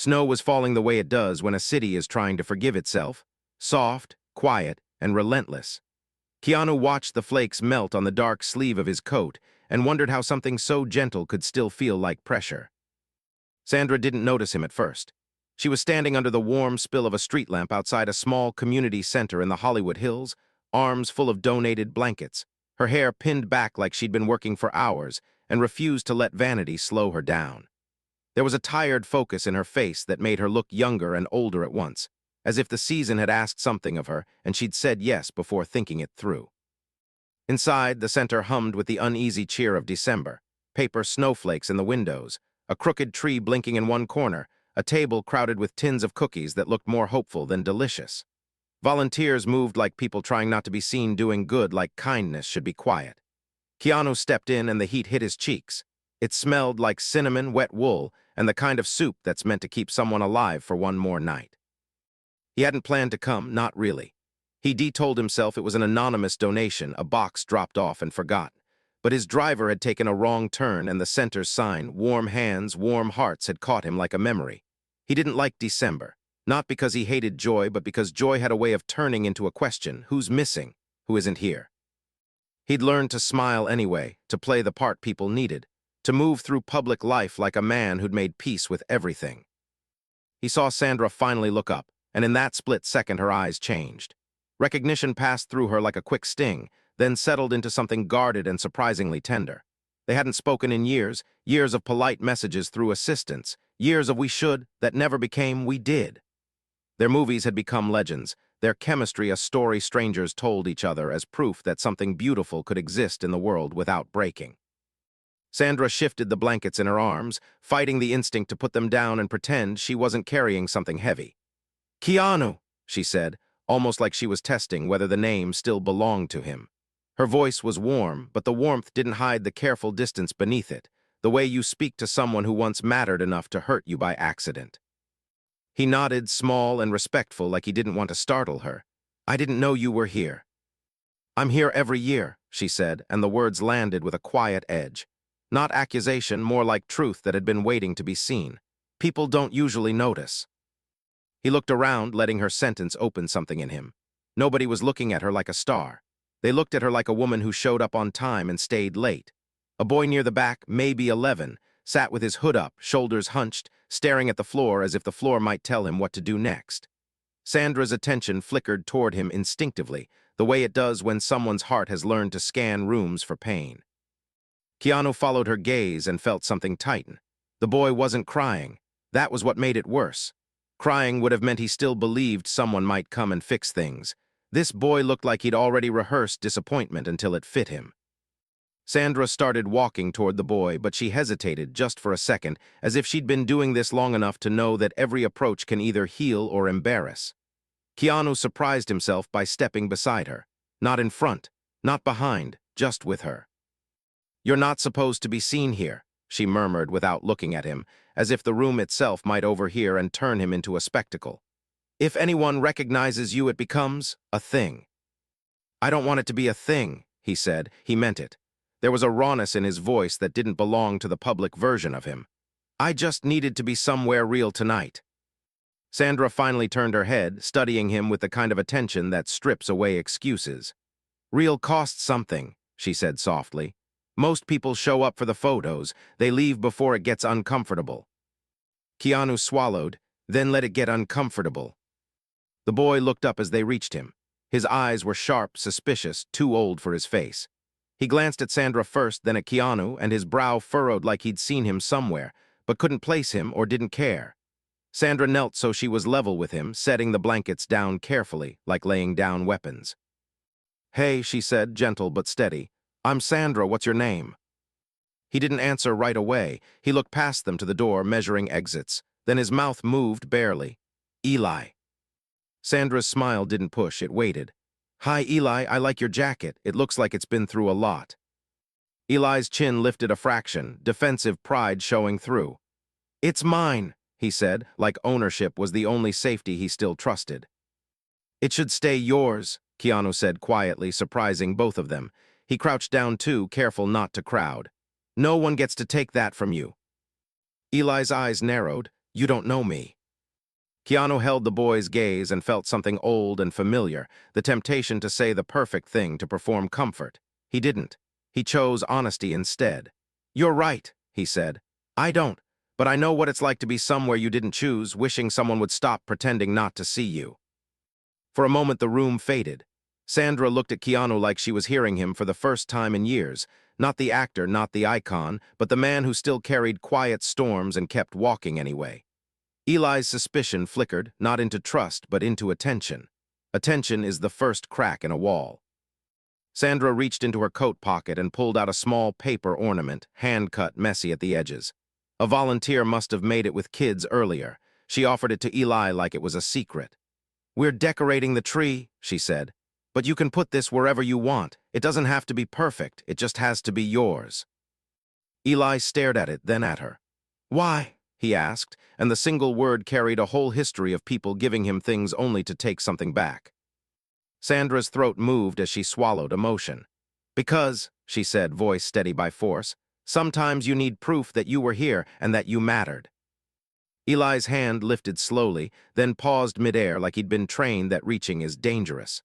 Snow was falling the way it does when a city is trying to forgive itself, soft, quiet, and relentless. Keanu watched the flakes melt on the dark sleeve of his coat and wondered how something so gentle could still feel like pressure. Sandra didn't notice him at first. She was standing under the warm spill of a street lamp outside a small community center in the Hollywood Hills, arms full of donated blankets, her hair pinned back like she'd been working for hours and refused to let vanity slow her down. There was a tired focus in her face that made her look younger and older at once, as if the season had asked something of her and she'd said yes before thinking it through. Inside, the center hummed with the uneasy cheer of December, paper snowflakes in the windows, a crooked tree blinking in one corner, a table crowded with tins of cookies that looked more hopeful than delicious. Volunteers moved like people trying not to be seen doing good, like kindness should be quiet. Keanu stepped in and the heat hit his cheeks. It smelled like cinnamon, wet wool, and the kind of soup that's meant to keep someone alive for one more night. He hadn't planned to come, not really. He told himself it was an anonymous donation, a box dropped off and forgotten. But his driver had taken a wrong turn and the center's sign, warm hands, warm hearts, had caught him like a memory. He didn't like December, not because he hated joy, but because joy had a way of turning into a question: who's missing, who isn't here? He'd learned to smile anyway, to play the part people needed, to move through public life like a man who'd made peace with everything. He saw Sandra finally look up, and in that split second her eyes changed. Recognition passed through her like a quick sting, then settled into something guarded and surprisingly tender. They hadn't spoken in years, years of polite messages through assistants, years of we should that never became we did. Their movies had become legends, their chemistry a story strangers told each other as proof that something beautiful could exist in the world without breaking. Sandra shifted the blankets in her arms, fighting the instinct to put them down and pretend she wasn't carrying something heavy. "Keanu," she said, almost like she was testing whether the name still belonged to him. Her voice was warm, but the warmth didn't hide the careful distance beneath it, the way you speak to someone who once mattered enough to hurt you by accident. He nodded, small and respectful, like he didn't want to startle her. "I didn't know you were here." "I'm here every year," she said, and the words landed with a quiet edge. Not accusation, more like truth that had been waiting to be seen. People don't usually notice. He looked around, letting her sentence open something in him. Nobody was looking at her like a star. They looked at her like a woman who showed up on time and stayed late. A boy near the back, maybe 11, sat with his hood up, shoulders hunched, staring at the floor as if the floor might tell him what to do next. Sandra's attention flickered toward him instinctively, the way it does when someone's heart has learned to scan rooms for pain. Keanu followed her gaze and felt something tighten. The boy wasn't crying. That was what made it worse. Crying would have meant he still believed someone might come and fix things. This boy looked like he'd already rehearsed disappointment until it fit him. Sandra started walking toward the boy, but she hesitated just for a second, as if she'd been doing this long enough to know that every approach can either heal or embarrass. Keanu surprised himself by stepping beside her. Not in front, not behind, just with her. "You're not supposed to be seen here," she murmured without looking at him, as if the room itself might overhear and turn him into a spectacle. "If anyone recognizes you, it becomes a thing." "I don't want it to be a thing," he said. He meant it. There was a rawness in his voice that didn't belong to the public version of him. "I just needed to be somewhere real tonight." Sandra finally turned her head, studying him with the kind of attention that strips away excuses. "Real costs something," she said softly. "Most people show up for the photos. They leave before it gets uncomfortable." Keanu swallowed, then let it get uncomfortable. The boy looked up as they reached him. His eyes were sharp, suspicious, too old for his face. He glanced at Sandra first, then at Keanu, and his brow furrowed like he'd seen him somewhere, but couldn't place him or didn't care. Sandra knelt so she was level with him, setting the blankets down carefully, like laying down weapons. "Hey," she said, gentle but steady. "I'm Sandra, what's your name?" He didn't answer right away. He looked past them to the door, measuring exits. Then his mouth moved barely. "Eli." Sandra's smile didn't push, it waited. "Hi, Eli, I like your jacket. It looks like it's been through a lot." Eli's chin lifted a fraction, defensive pride showing through. "It's mine," he said, like ownership was the only safety he still trusted. "It should stay yours," Keanu said quietly, surprising both of them. He crouched down too, careful not to crowd. "No one gets to take that from you." Eli's eyes narrowed, You don't know me. Keanu held the boy's gaze and felt something old and familiar, the temptation to say the perfect thing to perform comfort. He didn't. He chose honesty instead. You're right, he said. I don't, but I know what it's like to be somewhere you didn't choose, wishing someone would stop pretending not to see you. For a moment the room faded. Sandra looked at Keanu like she was hearing him for the first time in years, not the actor, not the icon, but the man who still carried quiet storms and kept walking anyway. Eli's suspicion flickered, not into trust, but into attention. Attention is the first crack in a wall. Sandra reached into her coat pocket and pulled out a small paper ornament, hand-cut, messy at the edges. A volunteer must have made it with kids earlier. She offered it to Eli like it was a secret. We're decorating the tree, she said. But you can put this wherever you want. It doesn't have to be perfect. It just has to be yours. Eli stared at it, then at her. Why? He asked, and the single word carried a whole history of people giving him things only to take something back. Sandra's throat moved as she swallowed emotion. Because, she said, voice steady by force, sometimes you need proof that you were here and that you mattered. Eli's hand lifted slowly, then paused midair like he'd been trained that reaching is dangerous.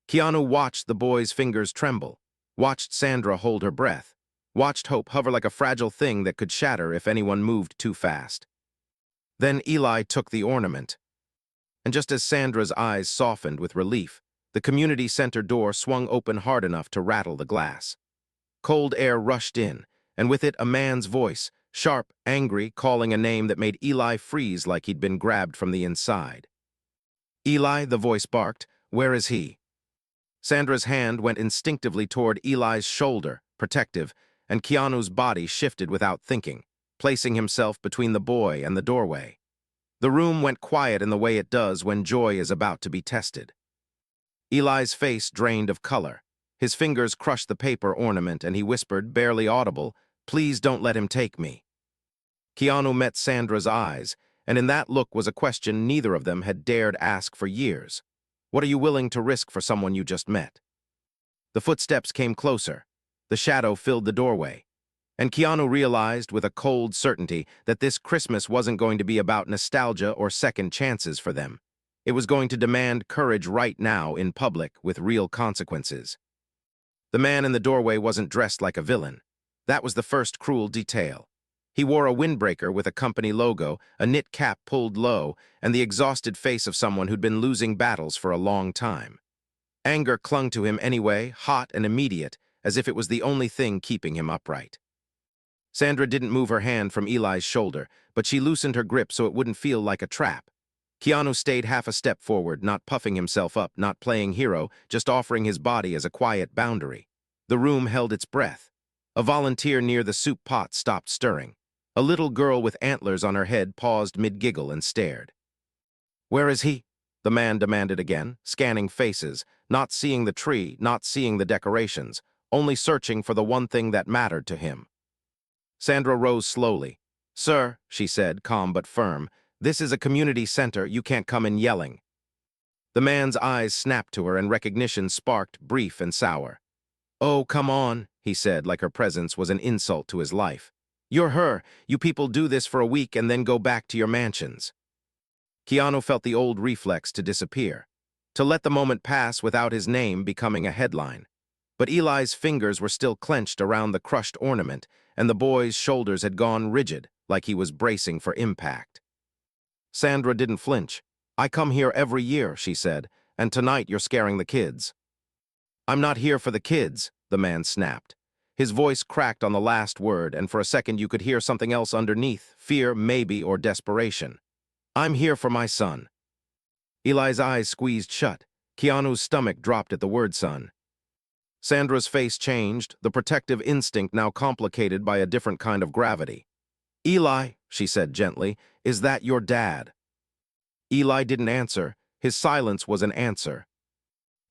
Keanu watched the boy's fingers tremble, watched Sandra hold her breath, watched hope hover like a fragile thing that could shatter if anyone moved too fast. Then Eli took the ornament. And just as Sandra's eyes softened with relief, the community center door swung open hard enough to rattle the glass. Cold air rushed in, and with it a man's voice, sharp, angry, calling a name that made Eli freeze like he'd been grabbed from the inside. Eli, the voice barked, where is he? Sandra's hand went instinctively toward Eli's shoulder, protective, and Keanu's body shifted without thinking, placing himself between the boy and the doorway. The room went quiet in the way it does when joy is about to be tested. Eli's face drained of color. His fingers crushed the paper ornament and he whispered, barely audible, please don't let him take me. Keanu met Sandra's eyes, and in that look was a question neither of them had dared ask for years. What are you willing to risk for someone you just met? The footsteps came closer. The shadow filled the doorway. And Keanu realized with a cold certainty that this Christmas wasn't going to be about nostalgia or second chances for them. It was going to demand courage right now in public with real consequences. The man in the doorway wasn't dressed like a villain. That was the first cruel detail. He wore a windbreaker with a company logo, a knit cap pulled low, and the exhausted face of someone who'd been losing battles for a long time. Anger clung to him anyway, hot and immediate, as if it was the only thing keeping him upright. Sandra didn't move her hand from Eli's shoulder, but she loosened her grip so it wouldn't feel like a trap. Keanu stayed half a step forward, not puffing himself up, not playing hero, just offering his body as a quiet boundary. The room held its breath. A volunteer near the soup pot stopped stirring. A little girl with antlers on her head paused mid-giggle and stared. Where is he? The man demanded again, scanning faces, not seeing the tree, not seeing the decorations, only searching for the one thing that mattered to him. Sandra rose slowly. Sir, she said, calm but firm, this is a community center, you can't come in yelling. The man's eyes snapped to her and recognition sparked, brief and sour. Oh, come on, he said, like her presence was an insult to his life. You're her. You people do this for a week and then go back to your mansions. Keanu felt the old reflex to disappear, to let the moment pass without his name becoming a headline. But Eli's fingers were still clenched around the crushed ornament, and the boy's shoulders had gone rigid, like he was bracing for impact. Sandra didn't flinch. I come here every year, she said, and tonight you're scaring the kids. I'm not here for the kids, the man snapped. His voice cracked on the last word, and for a second you could hear something else underneath, fear, maybe, or desperation. I'm here for my son. Eli's eyes squeezed shut. Keanu's stomach dropped at the word son. Sandra's face changed, the protective instinct now complicated by a different kind of gravity. Eli, she said gently, is that your dad? Eli didn't answer. His silence was an answer.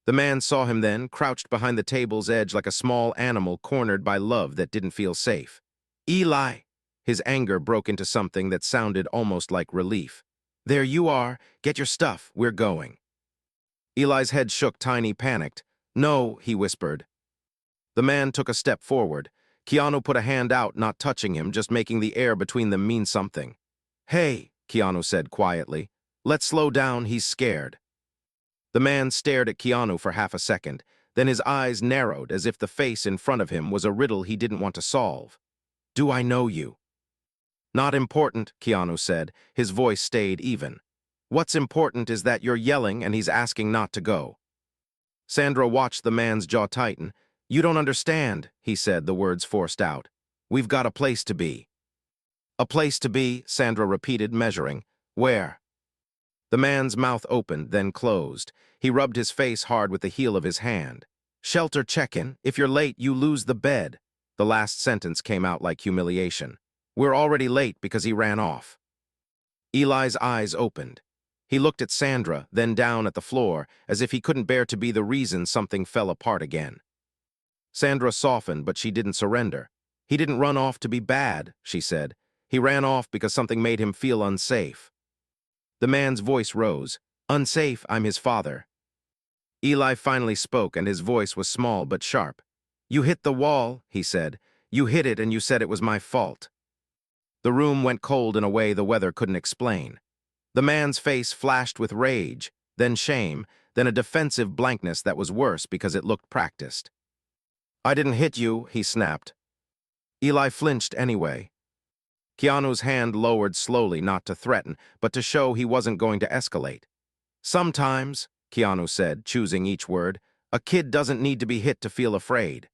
The man saw him then, crouched behind the table's edge like a small animal cornered by love that didn't feel safe. Eli! His anger broke into something that sounded almost like relief. There you are. Get your stuff. We're going. Eli's head shook, tiny, panicked. No, he whispered. The man took a step forward. Keanu put a hand out, not touching him, just making the air between them mean something. Hey, Keanu said quietly. Let's slow down, he's scared. The man stared at Keanu for half a second, then his eyes narrowed as if the face in front of him was a riddle he didn't want to solve. Do I know you? Not important, Keanu said. His voice stayed even. What's important is that you're yelling and he's asking not to go. Sandra watched the man's jaw tighten. You don't understand, he said, the words forced out. We've got a place to be. A place to be, Sandra repeated, measuring. Where? The man's mouth opened, then closed. He rubbed his face hard with the heel of his hand. Shelter check-in. If you're late, you lose the bed. The last sentence came out like humiliation. We're already late because he ran off. Eli's eyes opened. He looked at Sandra, then down at the floor, as if he couldn't bear to be the reason something fell apart again. Sandra softened, but she didn't surrender. He didn't run off to be bad, she said. He ran off because something made him feel unsafe. The man's voice rose. Unsafe, I'm his father. Eli finally spoke, and his voice was small but sharp. You hit the wall, he said. You hit it and you said it was my fault. The room went cold in a way the weather couldn't explain. The man's face flashed with rage, then shame, then a defensive blankness that was worse because it looked practiced. I didn't hit you, he snapped. Eli flinched anyway. Keanu's hand lowered slowly, not to threaten, but to show he wasn't going to escalate. Sometimes, Keanu said, choosing each word, a kid doesn't need to be hit to feel afraid.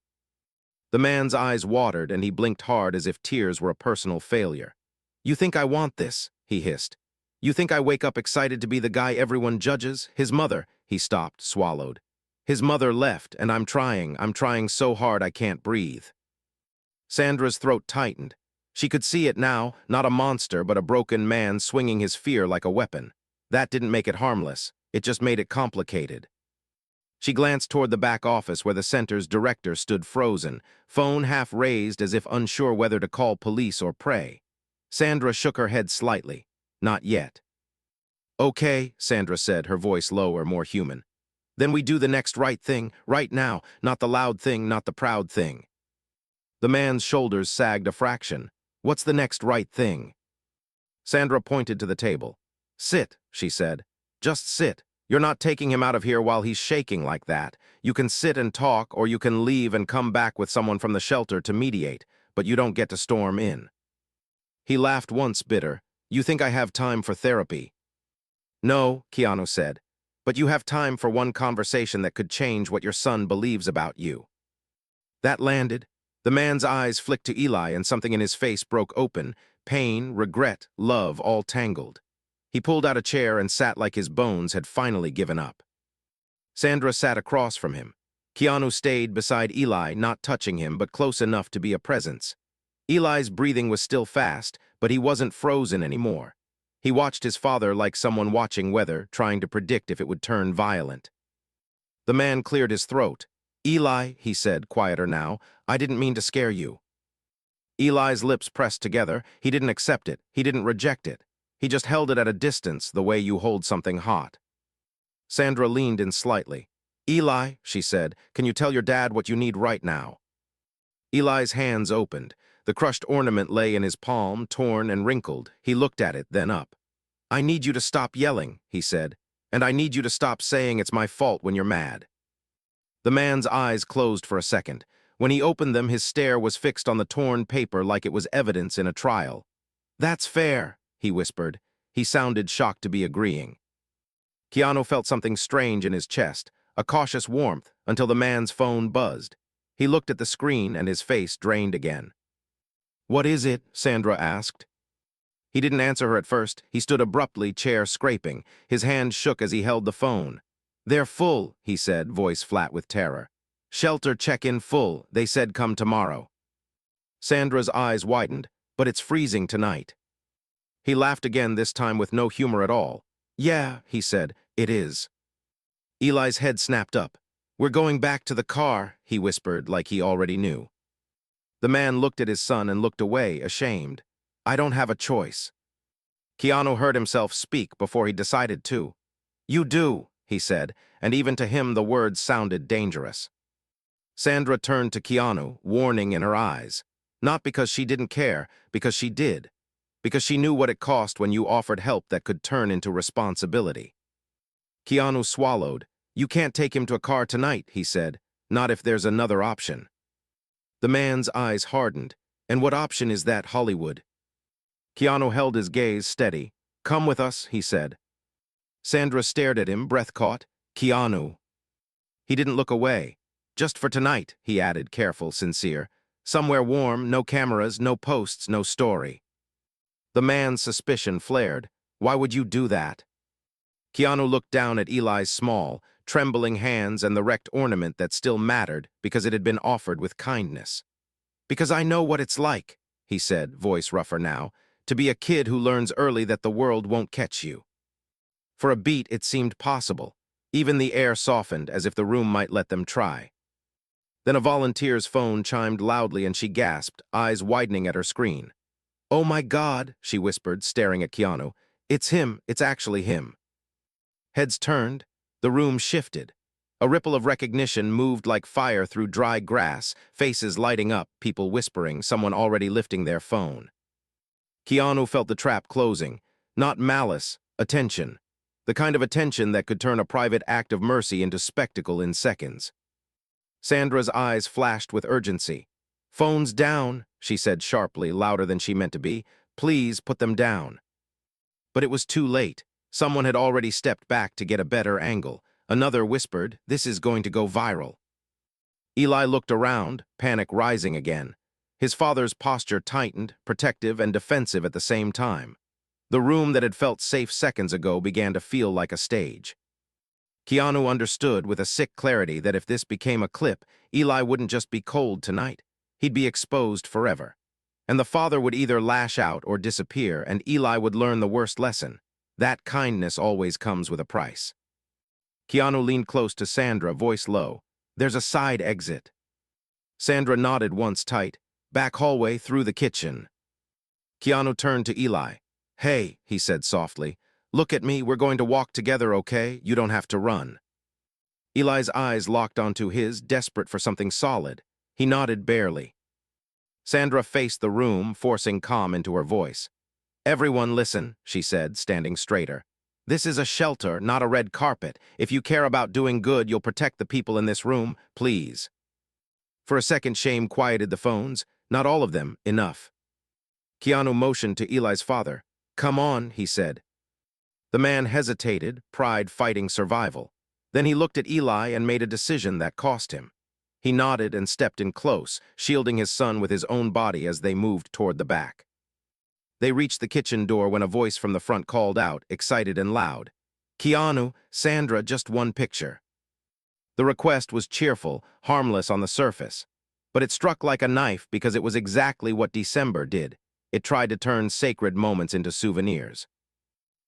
The man's eyes watered and he blinked hard as if tears were a personal failure. You think I want this, he hissed. You think I wake up excited to be the guy everyone judges? His mother, he stopped, swallowed. His mother left, and I'm trying so hard I can't breathe. Sandra's throat tightened. She could see it now, not a monster, but a broken man swinging his fear like a weapon. That didn't make it harmless, it just made it complicated. She glanced toward the back office where the center's director stood frozen, phone half raised as if unsure whether to call police or pray. Sandra shook her head slightly. Not yet. Okay, Sandra said, her voice lower, more human. Then we do the next right thing, right now, not the loud thing, not the proud thing. The man's shoulders sagged a fraction. What's the next right thing? Sandra pointed to the table. Sit, she said. Just sit. You're not taking him out of here while he's shaking like that. You can sit and talk, or you can leave and come back with someone from the shelter to mediate, but you don't get to storm in. He laughed once, bitter. You think I have time for therapy? No, Keanu said, but you have time for one conversation that could change what your son believes about you. That landed. The man's eyes flicked to Eli and something in his face broke open, pain, regret, love, all tangled. He pulled out a chair and sat like his bones had finally given up. Sandra sat across from him. Keanu stayed beside Eli, not touching him, but close enough to be a presence. Eli's breathing was still fast, but he wasn't frozen anymore. He watched his father like someone watching weather, trying to predict if it would turn violent. The man cleared his throat. Eli, he said, quieter now, I didn't mean to scare you. Eli's lips pressed together. He didn't accept it. He didn't reject it. He just held it at a distance, the way you hold something hot. Sandra leaned in slightly. Eli, she said, can you tell your dad what you need right now? Eli's hands opened. The crushed ornament lay in his palm, torn and wrinkled. He looked at it, then up. I need you to stop yelling, he said, and I need you to stop saying it's my fault when you're mad. The man's eyes closed for a second. When he opened them, his stare was fixed on the torn paper like it was evidence in a trial. That's fair, he whispered. He sounded shocked to be agreeing. Keanu felt something strange in his chest, a cautious warmth, until the man's phone buzzed. He looked at the screen and his face drained again. What is it? Sandra asked. He didn't answer her at first. He stood abruptly, chair scraping. His hand shook as he held the phone. They're full, he said, voice flat with terror. Shelter check-in full. They said come tomorrow. Sandra's eyes widened. But it's freezing tonight. He laughed again, this time with no humor at all. Yeah, he said, it is. Eli's head snapped up. We're going back to the car, he whispered like he already knew. The man looked at his son and looked away, ashamed. I don't have a choice. Keanu heard himself speak before he decided to. You do, he said, and even to him the words sounded dangerous. Sandra turned to Keanu, warning in her eyes. Not because she didn't care, because she did. because she knew what it cost when you offered help that could turn into responsibility. Keanu swallowed. You can't take him to a car tonight, he said. Not if there's another option. The man's eyes hardened. And what option is that, Hollywood? Keanu held his gaze steady. Come with us, he said. Sandra stared at him, breath caught. Keanu. He didn't look away. Just for tonight, he added, careful, sincere. Somewhere warm, no cameras, no posts, no story. The man's suspicion flared. Why would you do that? Keanu looked down at Eli's small, trembling hands and the wrecked ornament that still mattered because it had been offered with kindness. Because I know what it's like, he said, voice rougher now, to be a kid who learns early that the world won't catch you. For a beat, it seemed possible. Even the air softened, as if the room might let them try. Then a volunteer's phone chimed loudly and she gasped, eyes widening at her screen. Oh my God, she whispered, staring at Keanu. It's him, it's actually him. Heads turned, the room shifted. A ripple of recognition moved like fire through dry grass, faces lighting up, people whispering, someone already lifting their phone. Keanu felt the trap closing. Not malice, attention. The kind of attention that could turn a private act of mercy into spectacle in seconds. Sandra's eyes flashed with urgency. Phones down, she said sharply, louder than she meant to be. Please put them down. But it was too late. Someone had already stepped back to get a better angle. Another whispered, this is going to go viral. Eli looked around, panic rising again. His father's posture tightened, protective and defensive at the same time. The room that had felt safe seconds ago began to feel like a stage. Keanu understood with a sick clarity that if this became a clip, Eli wouldn't just be cold tonight. He'd be exposed forever. And the father would either lash out or disappear, and Eli would learn the worst lesson. That kindness always comes with a price. Keanu leaned close to Sandra, voice low. There's a side exit. Sandra nodded once tight. Back hallway through the kitchen. Keanu turned to Eli. Hey, he said softly. Look at me, we're going to walk together, okay? You don't have to run. Eli's eyes locked onto his, desperate for something solid. He nodded barely. Sandra faced the room, forcing calm into her voice. Everyone listen, she said, standing straighter. This is a shelter, not a red carpet. If you care about doing good, you'll protect the people in this room, please. For a second, shame quieted the phones. Not all of them, enough. Keanu motioned to Eli's father. Come on, he said. The man hesitated, pride fighting survival. Then he looked at Eli and made a decision that cost him. He nodded and stepped in close, shielding his son with his own body as they moved toward the back. They reached the kitchen door when a voice from the front called out, excited and loud. Keanu, Sandra, just one picture. The request was cheerful, harmless on the surface. But it struck like a knife because it was exactly what December did. It tried to turn sacred moments into souvenirs.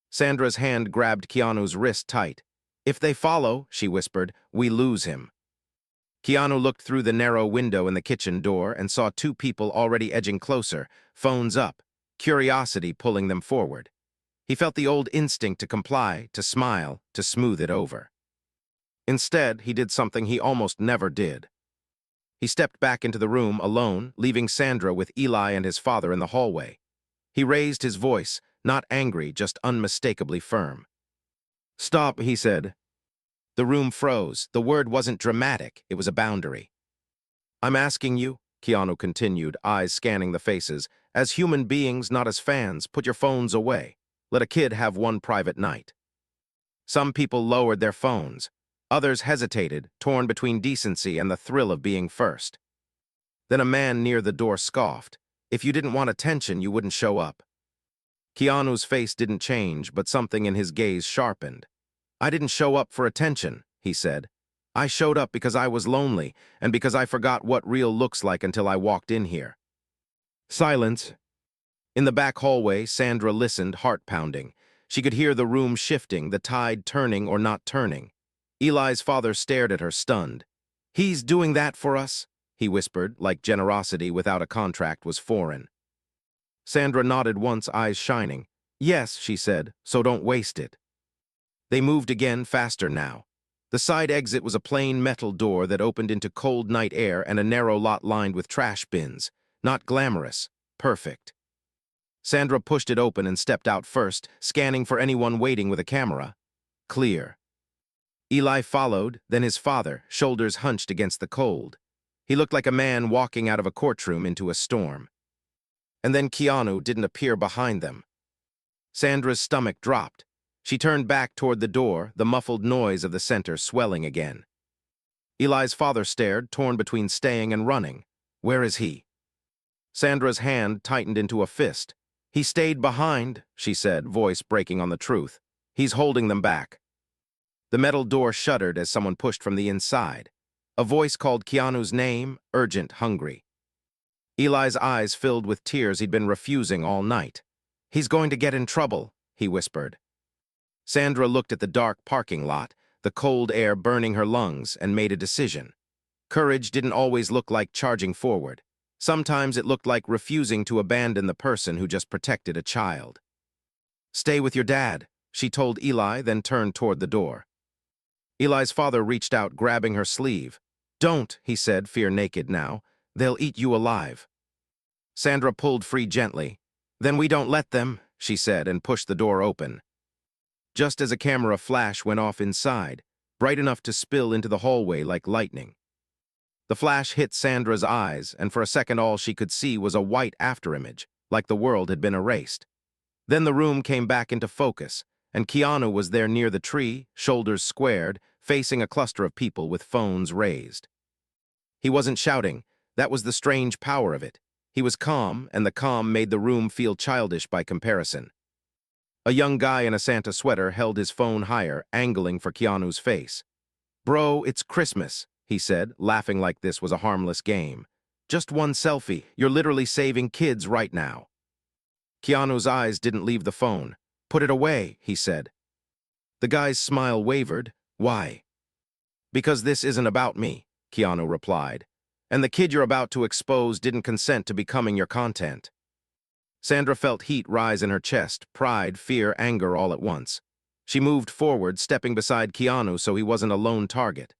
Sandra's hand grabbed Keanu's wrist tight. If they follow, she whispered, we lose him. Keanu looked through the narrow window in the kitchen door and saw two people already edging closer, phones up, curiosity pulling them forward. He felt the old instinct to comply, to smile, to smooth it over. Instead, he did something he almost never did. He stepped back into the room alone, leaving Sandra with Eli and his father in the hallway. He raised his voice, not angry, just unmistakably firm. Stop, he said. The room froze. The word wasn't dramatic, it was a boundary. I'm asking you, Keanu continued, eyes scanning the faces, as human beings, not as fans, put your phones away. Let a kid have one private night. Some people lowered their phones. Others hesitated, torn between decency and the thrill of being first. Then a man near the door scoffed. If you didn't want attention, you wouldn't show up. Keanu's face didn't change, but something in his gaze sharpened. I didn't show up for attention, he said. I showed up because I was lonely, and because I forgot what real looks like until I walked in here. Silence. In the back hallway, Sandra listened, heart pounding. She could hear the room shifting, the tide turning or not turning. Eli's father stared at her, stunned. He's doing that for us, he whispered, like generosity without a contract was foreign. Sandra nodded once, eyes shining. Yes, she said, so don't waste it. They moved again, faster now. The side exit was a plain metal door that opened into cold night air and a narrow lot lined with trash bins. Not glamorous, perfect. Sandra pushed it open and stepped out first, scanning for anyone waiting with a camera. Clear. Eli followed, then his father, shoulders hunched against the cold. He looked like a man walking out of a courtroom into a storm. And then Keanu didn't appear behind them. Sandra's stomach dropped. She turned back toward the door, the muffled noise of the center swelling again. Eli's father stared, torn between staying and running. Where is he? Sandra's hand tightened into a fist. He stayed behind, she said, voice breaking on the truth. He's holding them back. The metal door shuddered as someone pushed from the inside. A voice called Keanu's name, urgent, hungry. Eli's eyes filled with tears he'd been refusing all night. He's going to get in trouble, he whispered. Sandra looked at the dark parking lot, the cold air burning her lungs, and made a decision. Courage didn't always look like charging forward. Sometimes it looked like refusing to abandon the person who just protected a child. Stay with your dad, she told Eli, then turned toward the door. Eli's father reached out, grabbing her sleeve. Don't, he said, fear-naked now. They'll eat you alive. Sandra pulled free gently. Then we don't let them, she said, and pushed the door open. Just as a camera flash went off inside, bright enough to spill into the hallway like lightning. The flash hit Sandra's eyes, and for a second all she could see was a white afterimage, like the world had been erased. Then the room came back into focus, and Keanu was there near the tree, shoulders squared, facing a cluster of people with phones raised. He wasn't shouting. That was the strange power of it. He was calm, and the calm made the room feel childish by comparison. A young guy in a Santa sweater held his phone higher, angling for Keanu's face. Bro, it's Christmas, he said, laughing like this was a harmless game. Just one selfie. You're literally saving kids right now. Keanu's eyes didn't leave the phone. Put it away, he said. The guy's smile wavered. Why? Because this isn't about me, Keanu replied. And the kid you're about to expose didn't consent to becoming your content. Sandra felt heat rise in her chest, pride, fear, anger all at once. She moved forward, stepping beside Keanu so he wasn't a lone target.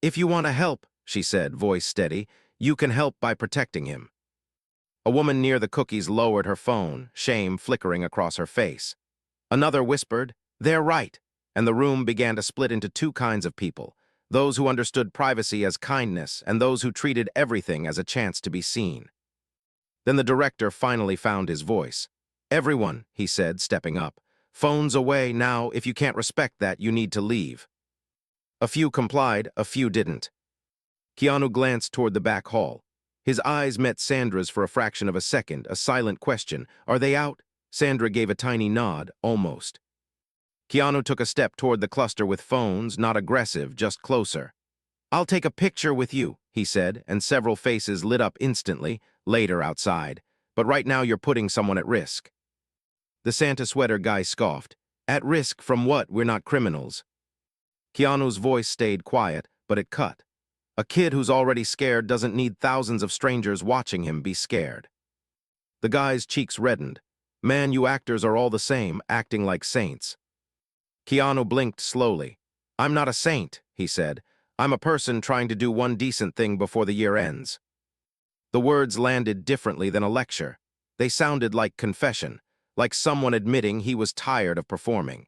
If you want to help, she said, voice steady, you can help by protecting him. A woman near the cookies lowered her phone, shame flickering across her face. Another whispered, they're right, and the room began to split into two kinds of people, those who understood privacy as kindness and those who treated everything as a chance to be seen. Then the director finally found his voice. Everyone, he said, stepping up. Phones away now. If you can't respect that, you need to leave. A few complied, a few didn't. Keanu glanced toward the back hall. His eyes met Sandra's for a fraction of a second, a silent question. Are they out? Sandra gave a tiny nod, almost. Keanu took a step toward the cluster with phones, not aggressive, just closer. I'll take a picture with you, he said, and several faces lit up instantly, later outside. But right now you're putting someone at risk. The Santa sweater guy scoffed. At risk from what? We're not criminals. Keanu's voice stayed quiet, but it cut. A kid who's already scared doesn't need thousands of strangers watching him be scared. The guy's cheeks reddened. Man, you actors are all the same, acting like saints. Keanu blinked slowly. I'm not a saint, he said. I'm a person trying to do one decent thing before the year ends. The words landed differently than a lecture. They sounded like confession, like someone admitting he was tired of performing.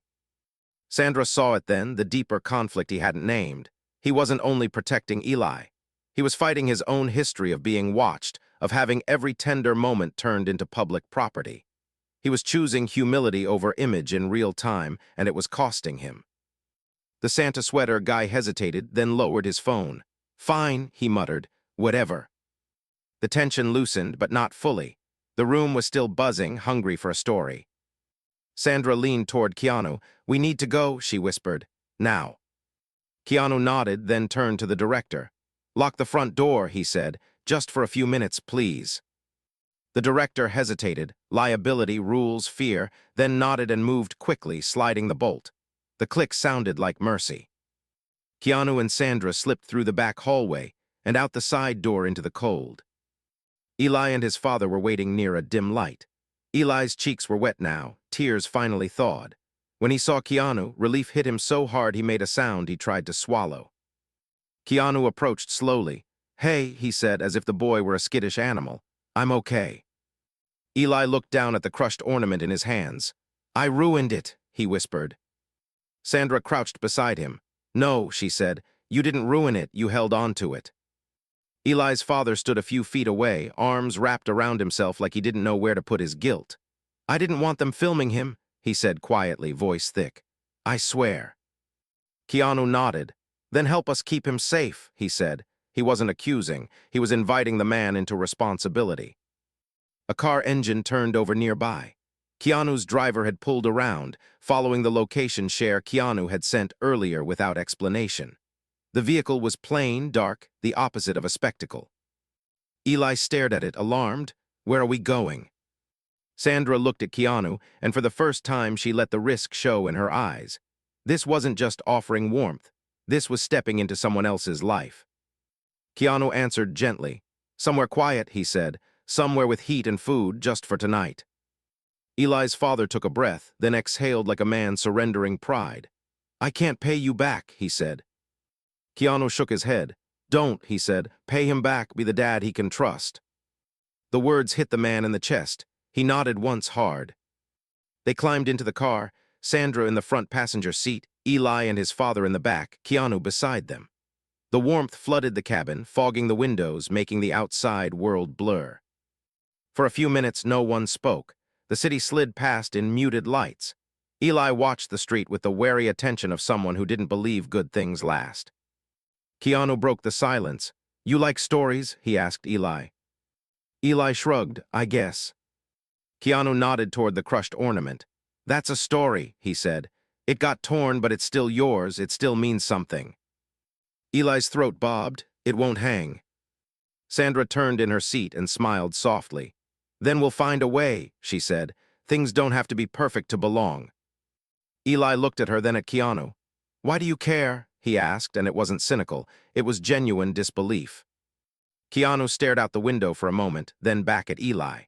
Sandra saw it then, the deeper conflict he hadn't named. He wasn't only protecting Eli. He was fighting his own history of being watched, of having every tender moment turned into public property. He was choosing humility over image in real time, and it was costing him. The Santa sweater guy hesitated, then lowered his phone. Fine, he muttered. Whatever. The tension loosened, but not fully. The room was still buzzing, hungry for a story. Sandra leaned toward Keanu. We need to go, she whispered. Now. Keanu nodded, then turned to the director. Lock the front door, he said. Just for a few minutes, please. The director hesitated, liability, rules, fear, then nodded and moved quickly, sliding the bolt. The click sounded like mercy. Keanu and Sandra slipped through the back hallway and out the side door into the cold. Eli and his father were waiting near a dim light. Eli's cheeks were wet now, tears finally thawed. When he saw Keanu, relief hit him so hard he made a sound he tried to swallow. Keanu approached slowly. Hey, he said, as if the boy were a skittish animal. I'm okay. Eli looked down at the crushed ornament in his hands. "I ruined it," he whispered. Sandra crouched beside him. "No," she said. "You didn't ruin it, you held on to it." Eli's father stood a few feet away, arms wrapped around himself like he didn't know where to put his guilt. "I didn't want them filming him," he said quietly, voice thick. "I swear." Keanu nodded. "Then help us keep him safe," he said. He wasn't accusing. He was inviting the man into responsibility. A car engine turned over nearby. Keanu's driver had pulled around, following the location share Keanu had sent earlier without explanation. The vehicle was plain, dark, the opposite of a spectacle. Eli stared at it, alarmed. "Where are we going?" Sandra looked at Keanu, and for the first time she let the risk show in her eyes. This wasn't just offering warmth. This was stepping into someone else's life. Keanu answered gently. "Somewhere quiet," he said. "Somewhere with heat and food, just for tonight." Eli's father took a breath, then exhaled like a man surrendering pride. "I can't pay you back," he said. Keanu shook his head. "Don't," he said. "Pay him back, be the dad he can trust." The words hit the man in the chest. He nodded once hard. They climbed into the car, Sandra in the front passenger seat, Eli and his father in the back, Keanu beside them. The warmth flooded the cabin, fogging the windows, making the outside world blur. For a few minutes, no one spoke. The city slid past in muted lights. Eli watched the street with the wary attention of someone who didn't believe good things last. Keanu broke the silence. "You like stories?" he asked Eli. Eli shrugged. "I guess." Keanu nodded toward the crushed ornament. "That's a story," he said. "It got torn, but it's still yours. It still means something." Eli's throat bobbed. "It won't hang." Sandra turned in her seat and smiled softly. "Then we'll find a way," she said. "Things don't have to be perfect to belong." Eli looked at her, then at Keanu. "Why do you care?" he asked, and it wasn't cynical. It was genuine disbelief. Keanu stared out the window for a moment, then back at Eli.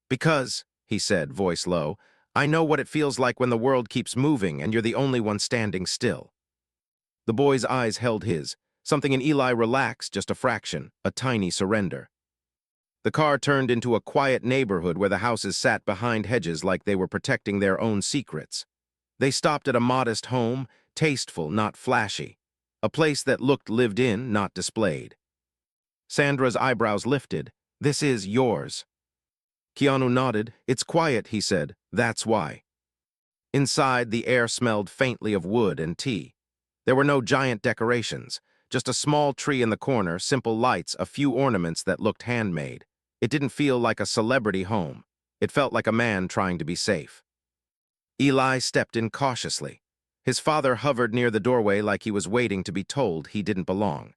"Because," he said, voice low, "I know what it feels like when the world keeps moving and you're the only one standing still." The boy's eyes held his. Something in Eli relaxed just a fraction, a tiny surrender. The car turned into a quiet neighborhood where the houses sat behind hedges like they were protecting their own secrets. They stopped at a modest home, tasteful, not flashy. A place that looked lived in, not displayed. Sandra's eyebrows lifted. "This is yours." Keanu nodded. "It's quiet," he said. "That's why." Inside, the air smelled faintly of wood and tea. There were no giant decorations, just a small tree in the corner, simple lights, a few ornaments that looked handmade. It didn't feel like a celebrity home. It felt like a man trying to be safe. Eli stepped in cautiously. His father hovered near the doorway like he was waiting to be told he didn't belong.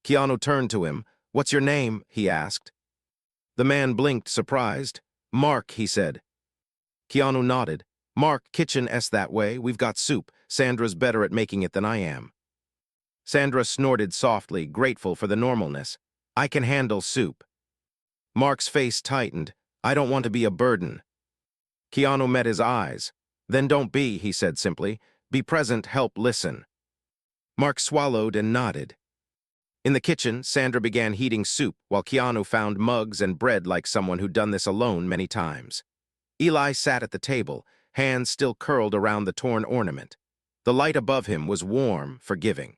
Keanu turned to him. "What's your name?" he asked. The man blinked, surprised. "Mark," he said. Keanu nodded. "Mark, kitchen-s that way. We've got soup. Sandra's better at making it than I am." Sandra snorted softly, grateful for the normalness. "I can handle soup." Mark's face tightened. "I don't want to be a burden." Keanu met his eyes. "Then don't be," he said simply. "Be present, help, listen." Mark swallowed and nodded. In the kitchen, Sandra began heating soup while Keanu found mugs and bread like someone who'd done this alone many times. Eli sat at the table, hands still curled around the torn ornament. The light above him was warm, forgiving.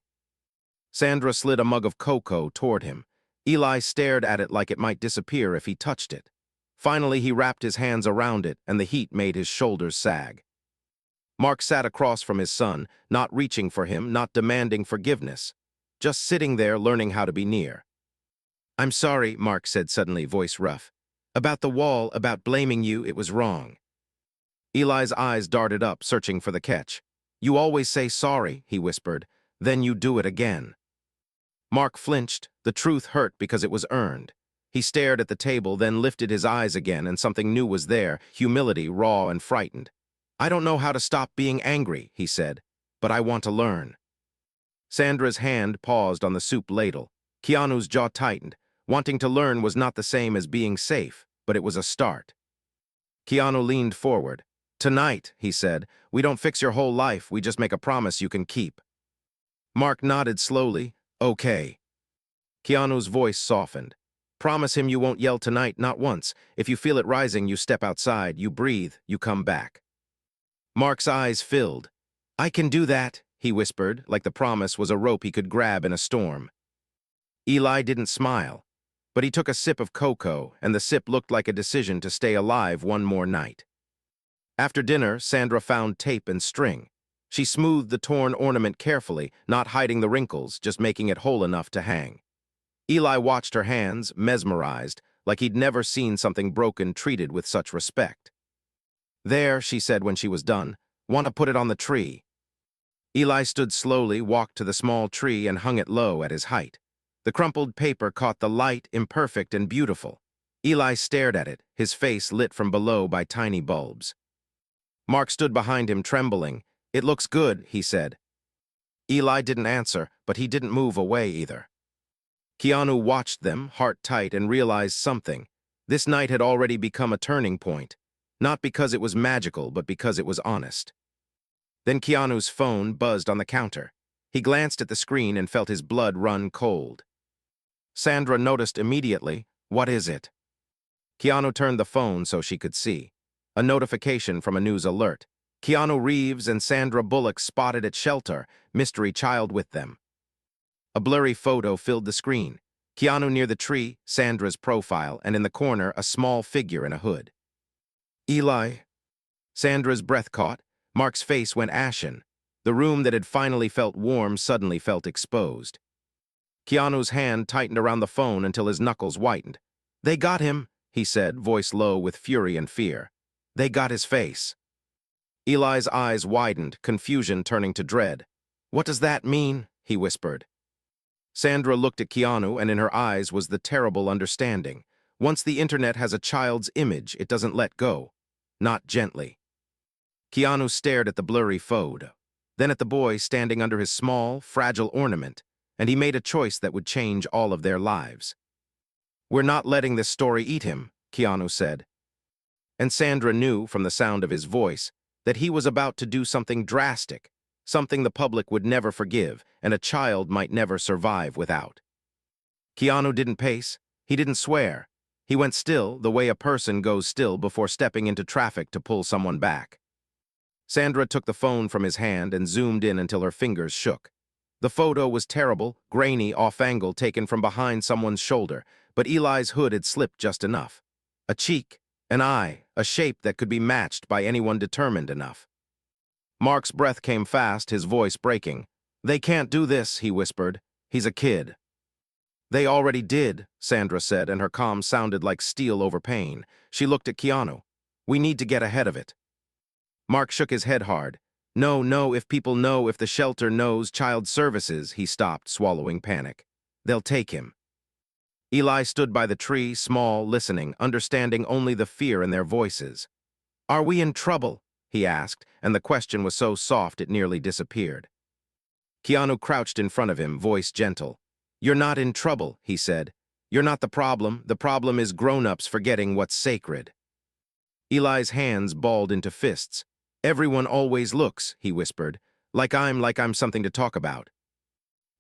Sandra slid a mug of cocoa toward him. Eli stared at it like it might disappear if he touched it. Finally, he wrapped his hands around it, and the heat made his shoulders sag. Mark sat across from his son, not reaching for him, not demanding forgiveness. Just sitting there, learning how to be near. "I'm sorry," Mark said suddenly, voice rough. "About the wall, about blaming you, it was wrong." Eli's eyes darted up, searching for the catch. "You always say sorry," he whispered. "Then you do it again." Mark flinched. The truth hurt because it was earned. He stared at the table, then lifted his eyes again, and something new was there, humility, raw and frightened. "I don't know how to stop being angry," he said, "but I want to learn." Sandra's hand paused on the soup ladle. Keanu's jaw tightened. Wanting to learn was not the same as being safe, but it was a start. Keanu leaned forward. "Tonight," he said, "we don't fix your whole life, we just make a promise you can keep." Mark nodded slowly. "Okay." Keanu's voice softened. Promise him you won't yell tonight, not once. If you feel it rising, you step outside, you breathe, you come back. Mark's eyes filled. I can do that, he whispered, like the promise was a rope he could grab in a storm. Eli didn't smile, but he took a sip of cocoa, and the sip looked like a decision to stay alive one more night. After dinner, Sandra found tape and string. She smoothed the torn ornament carefully, not hiding the wrinkles, just making it whole enough to hang. Eli watched her hands, mesmerized, like he'd never seen something broken treated with such respect. There, she said when she was done, want to put it on the tree. Eli stood slowly, walked to the small tree, and hung it low at his height. The crumpled paper caught the light, imperfect and beautiful. Eli stared at it, his face lit from below by tiny bulbs. Mark stood behind him, trembling. It looks good, he said. Eli didn't answer, but he didn't move away either. Keanu watched them, heart tight, and realized something. This night had already become a turning point, not because it was magical, but because it was honest. Then Keanu's phone buzzed on the counter. He glanced at the screen and felt his blood run cold. Sandra noticed immediately. What is it? Keanu turned the phone so she could see. A notification from a news alert. Keanu Reeves and Sandra Bullock spotted at shelter, mystery child with them. A blurry photo filled the screen. Keanu near the tree, Sandra's profile, and in the corner, a small figure in a hood. Eli. Sandra's breath caught. Mark's face went ashen. The room that had finally felt warm suddenly felt exposed. Keanu's hand tightened around the phone until his knuckles whitened. They got him, he said, voice low with fury and fear. They got his face. Eli's eyes widened, confusion turning to dread. What does that mean? He whispered. Sandra looked at Keanu, and in her eyes was the terrible understanding. Once the internet has a child's image, it doesn't let go. Not gently. Keanu stared at the blurry photo, then at the boy standing under his small, fragile ornament, and he made a choice that would change all of their lives. We're not letting this story eat him, Keanu said. And Sandra knew, from the sound of his voice, that he was about to do something drastic, something the public would never forgive, and a child might never survive without. Keanu didn't pace. He didn't swear. He went still, the way a person goes still before stepping into traffic to pull someone back. Sandra took the phone from his hand and zoomed in until her fingers shook. The photo was terrible, grainy, off-angle, taken from behind someone's shoulder, but Eli's hood had slipped just enough. A cheek, an eye, a shape that could be matched by anyone determined enough. Mark's breath came fast, his voice breaking. They can't do this, he whispered. He's a kid. They already did, Sandra said, and her calm sounded like steel over pain. She looked at Keanu. We need to get ahead of it. Mark shook his head hard. No, if people know, if the shelter knows, child services, he stopped, swallowing panic. They'll take him. Eli stood by the tree, small, listening, understanding only the fear in their voices. Are we in trouble? He asked, and the question was so soft it nearly disappeared. Keanu crouched in front of him, voice gentle. You're not in trouble, he said. You're not the problem is grown-ups forgetting what's sacred. Eli's hands balled into fists. Everyone always looks, he whispered, like I'm something to talk about.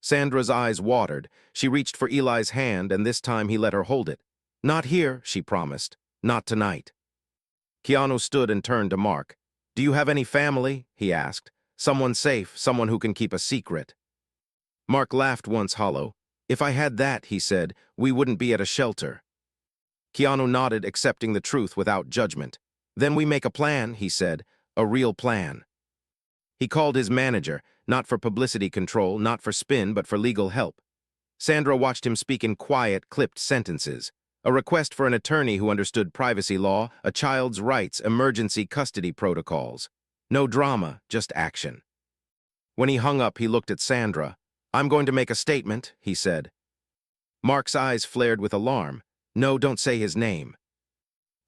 Sandra's eyes watered. She reached for Eli's hand, and this time he let her hold it. Not here, she promised. Not tonight. Keanu stood and turned to Mark. Do you have any family? He asked. Someone safe, someone who can keep a secret. Mark laughed once hollow. If I had that, he said, we wouldn't be at a shelter. Keanu nodded, accepting the truth without judgment. Then we make a plan, he said, a real plan. He called his manager, not for publicity control, not for spin, but for legal help. Sandra watched him speak in quiet, clipped sentences. A request for an attorney who understood privacy law, a child's rights, emergency custody protocols. No drama, just action. When he hung up, he looked at Sandra. I'm going to make a statement, he said. Mark's eyes flared with alarm. No, don't say his name.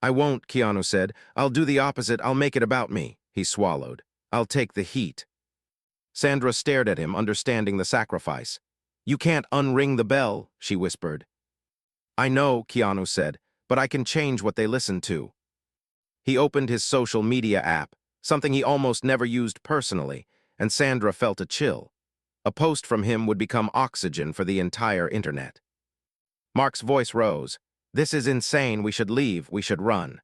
I won't, Keanu said. I'll do the opposite. I'll make it about me. He swallowed. I'll take the heat. Sandra stared at him, understanding the sacrifice. You can't unring the bell, she whispered. I know, Keanu said, but I can change what they listen to. He opened his social media app, something he almost never used personally, and Sandra felt a chill. A post from him would become oxygen for the entire internet. Mark's voice rose. This is insane. We should leave. We should run.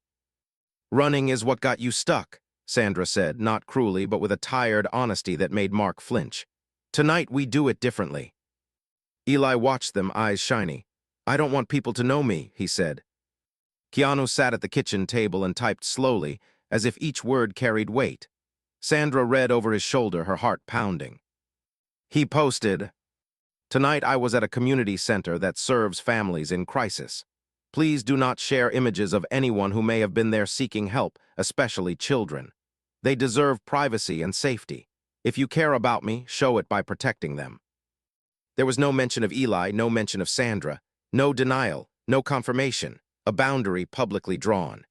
Running is what got you stuck, Sandra said, not cruelly but with a tired honesty that made Mark flinch. Tonight we do it differently. Eli watched them, eyes shiny. I don't want people to know me, he said. Keanu sat at the kitchen table and typed slowly, as if each word carried weight. Sandra read over his shoulder, her heart pounding. He posted, Tonight I was at a community center that serves families in crisis. Please do not share images of anyone who may have been there seeking help, especially children. They deserve privacy and safety. If you care about me, show it by protecting them. There was no mention of Eli, no mention of Sandra, no denial, no confirmation, a boundary publicly drawn.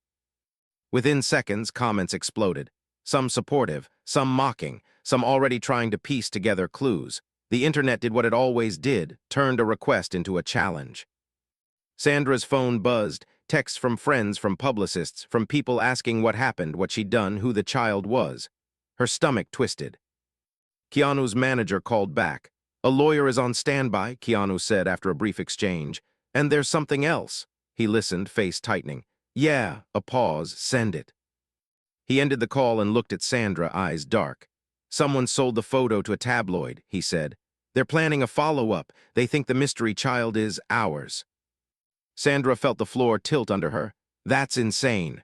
Within seconds, comments exploded. Some supportive, some mocking, some already trying to piece together clues. The internet did what it always did, turned a request into a challenge. Sandra's phone buzzed, texts from friends, from publicists, from people asking what happened, what she'd done, who the child was. Her stomach twisted. Keanu's manager called back. A lawyer is on standby, Keanu said after a brief exchange. And there's something else. He listened, face tightening. Yeah, a pause, send it. He ended the call and looked at Sandra, eyes dark. Someone sold the photo to a tabloid, he said. They're planning a follow-up. They think the mystery child is ours. Sandra felt the floor tilt under her. That's insane.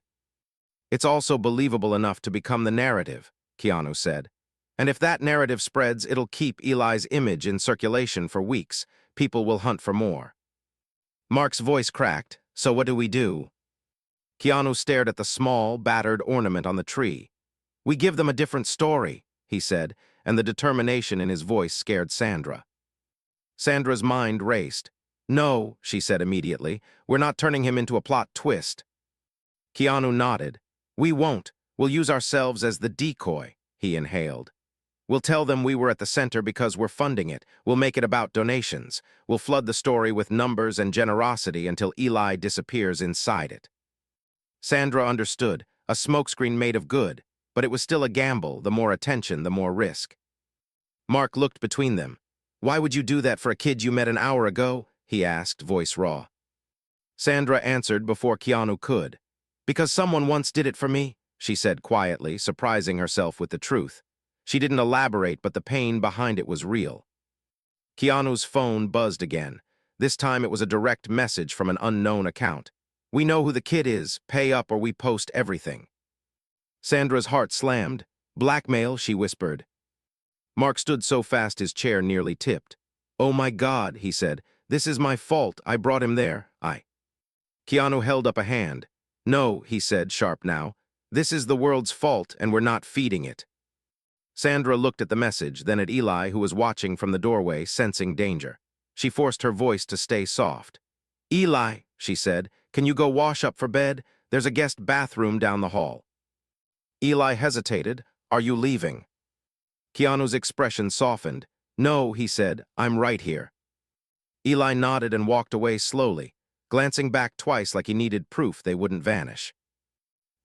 It's also believable enough to become the narrative, Keanu said. And if that narrative spreads, it'll keep Eli's image in circulation for weeks. People will hunt for more. Mark's voice cracked. So what do we do? Keanu stared at the small, battered ornament on the tree. We give them a different story, he said, and the determination in his voice scared Sandra. Sandra's mind raced. No, she said immediately, we're not turning him into a plot twist. Keanu nodded. We won't. We'll use ourselves as the decoy, he inhaled. We'll tell them we were at the center because we're funding it. We'll make it about donations. We'll flood the story with numbers and generosity until Eli disappears inside it. Sandra understood, a smokescreen made of good, but it was still a gamble. The more attention, the more risk. Mark looked between them. Why would you do that for a kid you met an hour ago? He asked, voice raw. Sandra answered before Keanu could. Because someone once did it for me, she said quietly, surprising herself with the truth. She didn't elaborate, but the pain behind it was real. Keanu's phone buzzed again. This time it was a direct message from an unknown account. We know who the kid is. Pay up or we post everything. Sandra's heart slammed. Blackmail, she whispered. Mark stood so fast his chair nearly tipped. Oh my God, he said. This is my fault. I brought him there. Keanu held up a hand. No, he said, sharp now. This is the world's fault, and we're not feeding it. Sandra looked at the message, then at Eli, who was watching from the doorway, sensing danger. She forced her voice to stay soft. Eli, she said, can you go wash up for bed? There's a guest bathroom down the hall. Eli hesitated. Are you leaving? Keanu's expression softened. No, he said, I'm right here. Eli nodded and walked away slowly, glancing back twice like he needed proof they wouldn't vanish.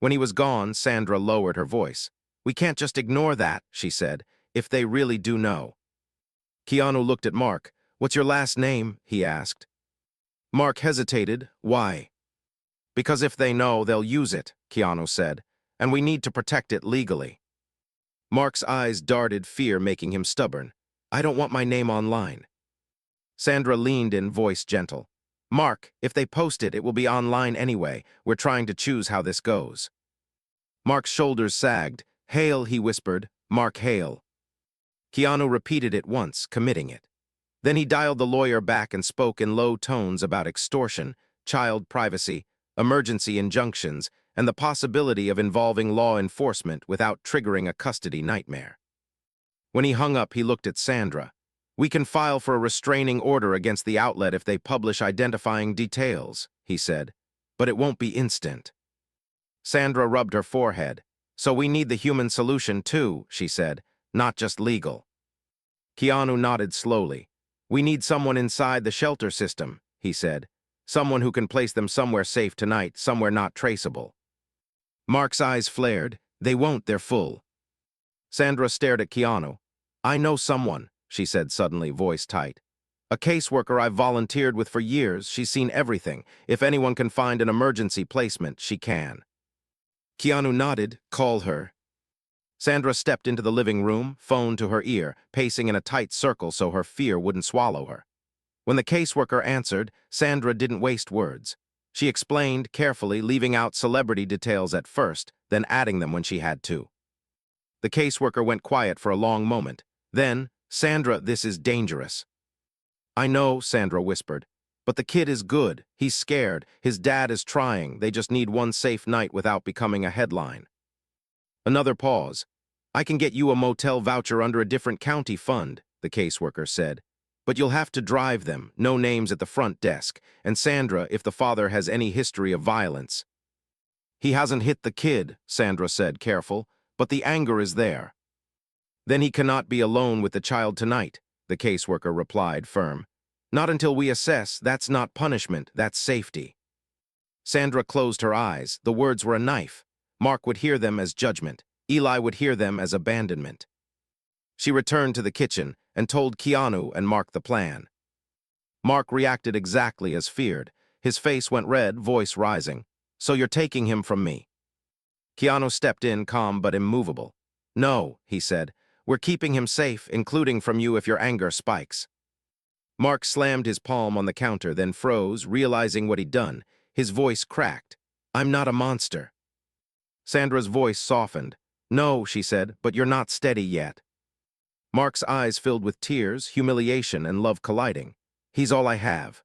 When he was gone, Sandra lowered her voice. We can't just ignore that, she said, if they really do know. Keanu looked at Mark. What's your last name? He asked. Mark hesitated. Why? Because if they know, they'll use it, Keanu said, and we need to protect it legally. Mark's eyes darted, fear making him stubborn. I don't want my name online. Sandra leaned in, voice gentle. Mark, if they post it, it will be online anyway. We're trying to choose how this goes. Mark's shoulders sagged. Hail, he whispered. Mark Hale. Keanu repeated it once, committing it. Then he dialed the lawyer back and spoke in low tones about extortion, child privacy, emergency injunctions, and the possibility of involving law enforcement without triggering a custody nightmare. When he hung up, he looked at Sandra. We can file for a restraining order against the outlet if they publish identifying details, he said, but it won't be instant. Sandra rubbed her forehead. So we need the human solution too, she said, not just legal. Keanu nodded slowly. We need someone inside the shelter system, he said. Someone who can place them somewhere safe tonight, somewhere not traceable. Mark's eyes flared. They won't, they're full. Sandra stared at Keanu. I know someone, she said suddenly, voice tight. A caseworker I've volunteered with for years. She's seen everything. If anyone can find an emergency placement, she can. Keanu nodded. Call her. Sandra stepped into the living room, phone to her ear, pacing in a tight circle so her fear wouldn't swallow her. When the caseworker answered, Sandra didn't waste words. She explained carefully, leaving out celebrity details at first, then adding them when she had to. The caseworker went quiet for a long moment. Then, Sandra, this is dangerous. I know, Sandra whispered. But the kid is good. He's scared. His dad is trying. They just need one safe night without becoming a headline. Another pause. I can get you a motel voucher under a different county fund, the caseworker said. But you'll have to drive them, no names at the front desk, and Sandra, if the father has any history of violence. He hasn't hit the kid, Sandra said, careful, but the anger is there. Then he cannot be alone with the child tonight, the caseworker replied, firm. Not until we assess. That's not punishment, that's safety. Sandra closed her eyes. The words were a knife. Mark would hear them as judgment. Eli would hear them as abandonment. She returned to the kitchen and told Keanu and Mark the plan. Mark reacted exactly as feared. His face went red, voice rising. So you're taking him from me? Keanu stepped in, calm but immovable. No, he said. We're keeping him safe, including from you if your anger spikes. Mark slammed his palm on the counter, then froze, realizing what he'd done. His voice cracked. I'm not a monster. Sandra's voice softened. No, she said, but you're not steady yet. Mark's eyes filled with tears, humiliation, and love colliding. He's all I have.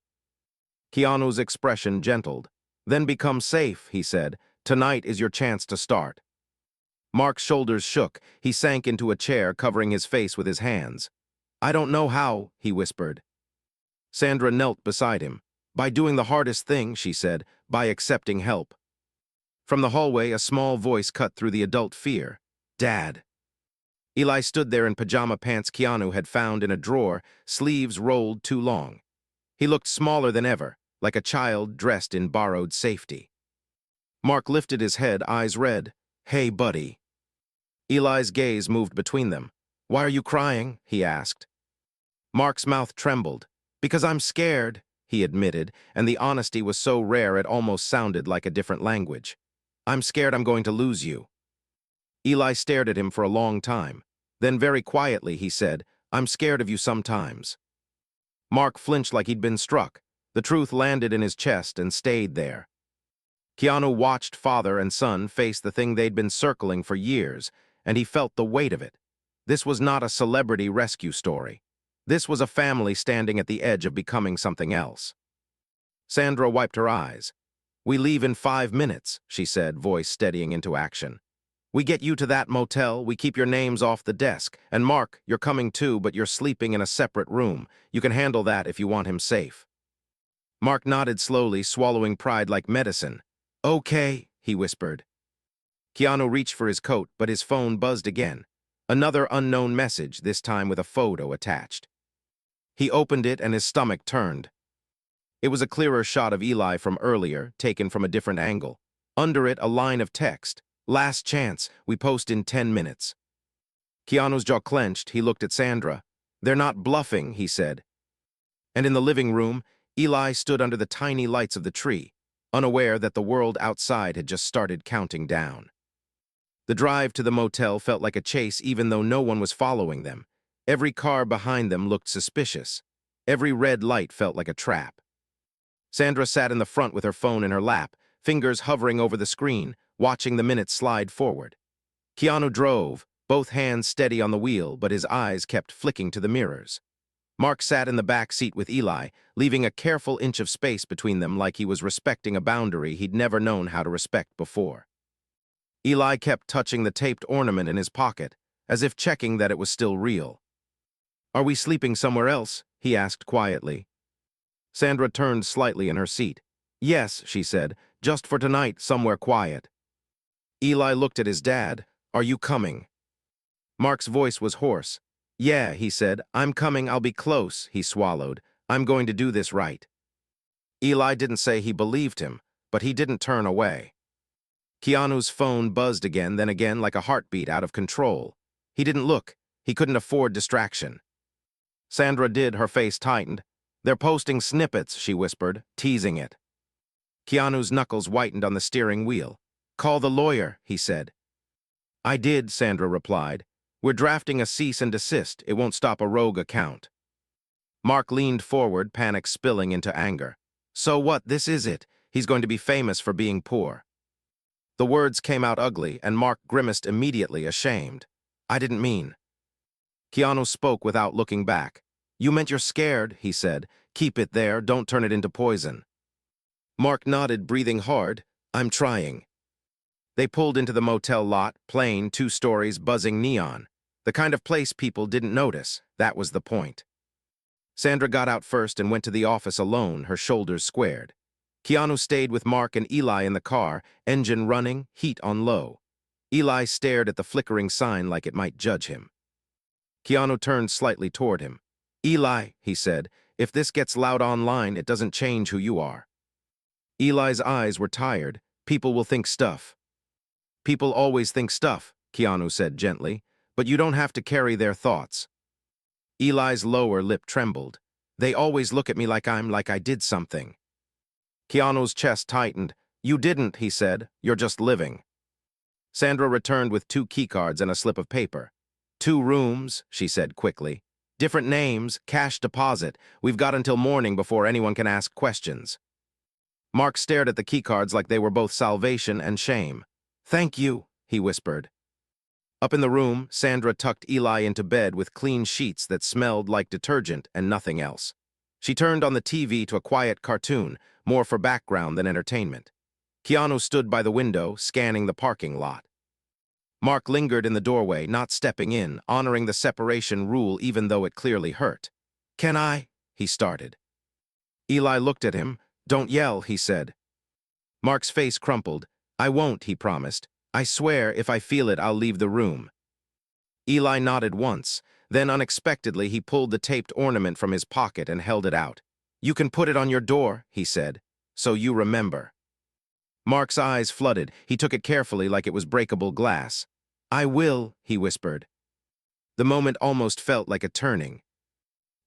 Keanu's expression gentled. Then become safe, he said. Tonight is your chance to start. Mark's shoulders shook. He sank into a chair, covering his face with his hands. I don't know how, he whispered. Sandra knelt beside him. By doing the hardest thing, she said, by accepting help. From the hallway, a small voice cut through the adult fear. Dad. Eli stood there in pajama pants Keanu had found in a drawer, sleeves rolled too long. He looked smaller than ever, like a child dressed in borrowed safety. Mark lifted his head, eyes red. Hey, buddy. Eli's gaze moved between them. Why are you crying? He asked. Mark's mouth trembled. Because I'm scared, he admitted, and the honesty was so rare it almost sounded like a different language. I'm scared I'm going to lose you. Eli stared at him for a long time. Then very quietly he said, I'm scared of you sometimes. Mark flinched like he'd been struck. The truth landed in his chest and stayed there. Keanu watched father and son face the thing they'd been circling for years, and he felt the weight of it. This was not a celebrity rescue story. This was a family standing at the edge of becoming something else. Sandra wiped her eyes. We leave in 5 minutes, she said, voice steadying into action. We get you to that motel, we keep your names off the desk, and Mark, you're coming too, but you're sleeping in a separate room. You can handle that if you want him safe. Mark nodded slowly, swallowing pride like medicine. Okay, he whispered. Keanu reached for his coat, but his phone buzzed again. Another unknown message, this time with a photo attached. He opened it and his stomach turned. It was a clearer shot of Eli from earlier, taken from a different angle. Under it, a line of text. Last chance, we post in 10 minutes. Keanu's jaw clenched, he looked at Sandra. They're not bluffing, he said. And in the living room, Eli stood under the tiny lights of the tree, unaware that the world outside had just started counting down. The drive to the motel felt like a chase even though no one was following them. Every car behind them looked suspicious. Every red light felt like a trap. Sandra sat in the front with her phone in her lap, fingers hovering over the screen, watching the minutes slide forward. Keanu drove, both hands steady on the wheel, but his eyes kept flicking to the mirrors. Mark sat in the back seat with Eli, leaving a careful inch of space between them like he was respecting a boundary he'd never known how to respect before. Eli kept touching the taped ornament in his pocket, as if checking that it was still real. Are we sleeping somewhere else? He asked quietly. Sandra turned slightly in her seat. Yes, she said, just for tonight, somewhere quiet. Eli looked at his dad. Are you coming? Mark's voice was hoarse. Yeah, he said, I'm coming, I'll be close, he swallowed. I'm going to do this right. Eli didn't say he believed him, but he didn't turn away. Keanu's phone buzzed again, then again like a heartbeat out of control. He didn't look. He couldn't afford distraction. Sandra did, her face tightened. They're posting snippets, she whispered, teasing it. Keanu's knuckles whitened on the steering wheel. Call the lawyer, he said. I did, Sandra replied. We're drafting a cease and desist. It won't stop a rogue account. Mark leaned forward, panic spilling into anger. So what? This is it. He's going to be famous for being poor. The words came out ugly, and Mark grimaced immediately, ashamed. I didn't mean. Keanu spoke without looking back. You meant you're scared, he said. Keep it there, don't turn it into poison. Mark nodded, breathing hard. I'm trying. They pulled into the motel lot, plain, 2 stories, buzzing neon. The kind of place people didn't notice. That was the point. Sandra got out first and went to the office alone, her shoulders squared. Keanu stayed with Mark and Eli in the car, engine running, heat on low. Eli stared at the flickering sign like it might judge him. Keanu turned slightly toward him. Eli, he said, if this gets loud online, it doesn't change who you are. Eli's eyes were tired. People will think stuff. People always think stuff, Keanu said gently, but you don't have to carry their thoughts. Eli's lower lip trembled. They always look at me like I did something. Keanu's chest tightened. You didn't, he said. You're just living. Sandra returned with 2 keycards and a slip of paper. 2 rooms, she said quickly. Different names, cash deposit. We've got until morning before anyone can ask questions. Mark stared at the keycards like they were both salvation and shame. Thank you, he whispered. Up in the room, Sandra tucked Eli into bed with clean sheets that smelled like detergent and nothing else. She turned on the TV to a quiet cartoon, more for background than entertainment. Keanu stood by the window, scanning the parking lot. Mark lingered in the doorway, not stepping in, honoring the separation rule even though it clearly hurt. Can I? He started. Eli looked at him. Don't yell, he said. Mark's face crumpled. I won't, he promised. I swear, if I feel it, I'll leave the room. Eli nodded once. Then, unexpectedly, he pulled the taped ornament from his pocket and held it out. You can put it on your door, he said, so you remember. Mark's eyes flooded. He took it carefully like it was breakable glass. I will, he whispered. The moment almost felt like a turning.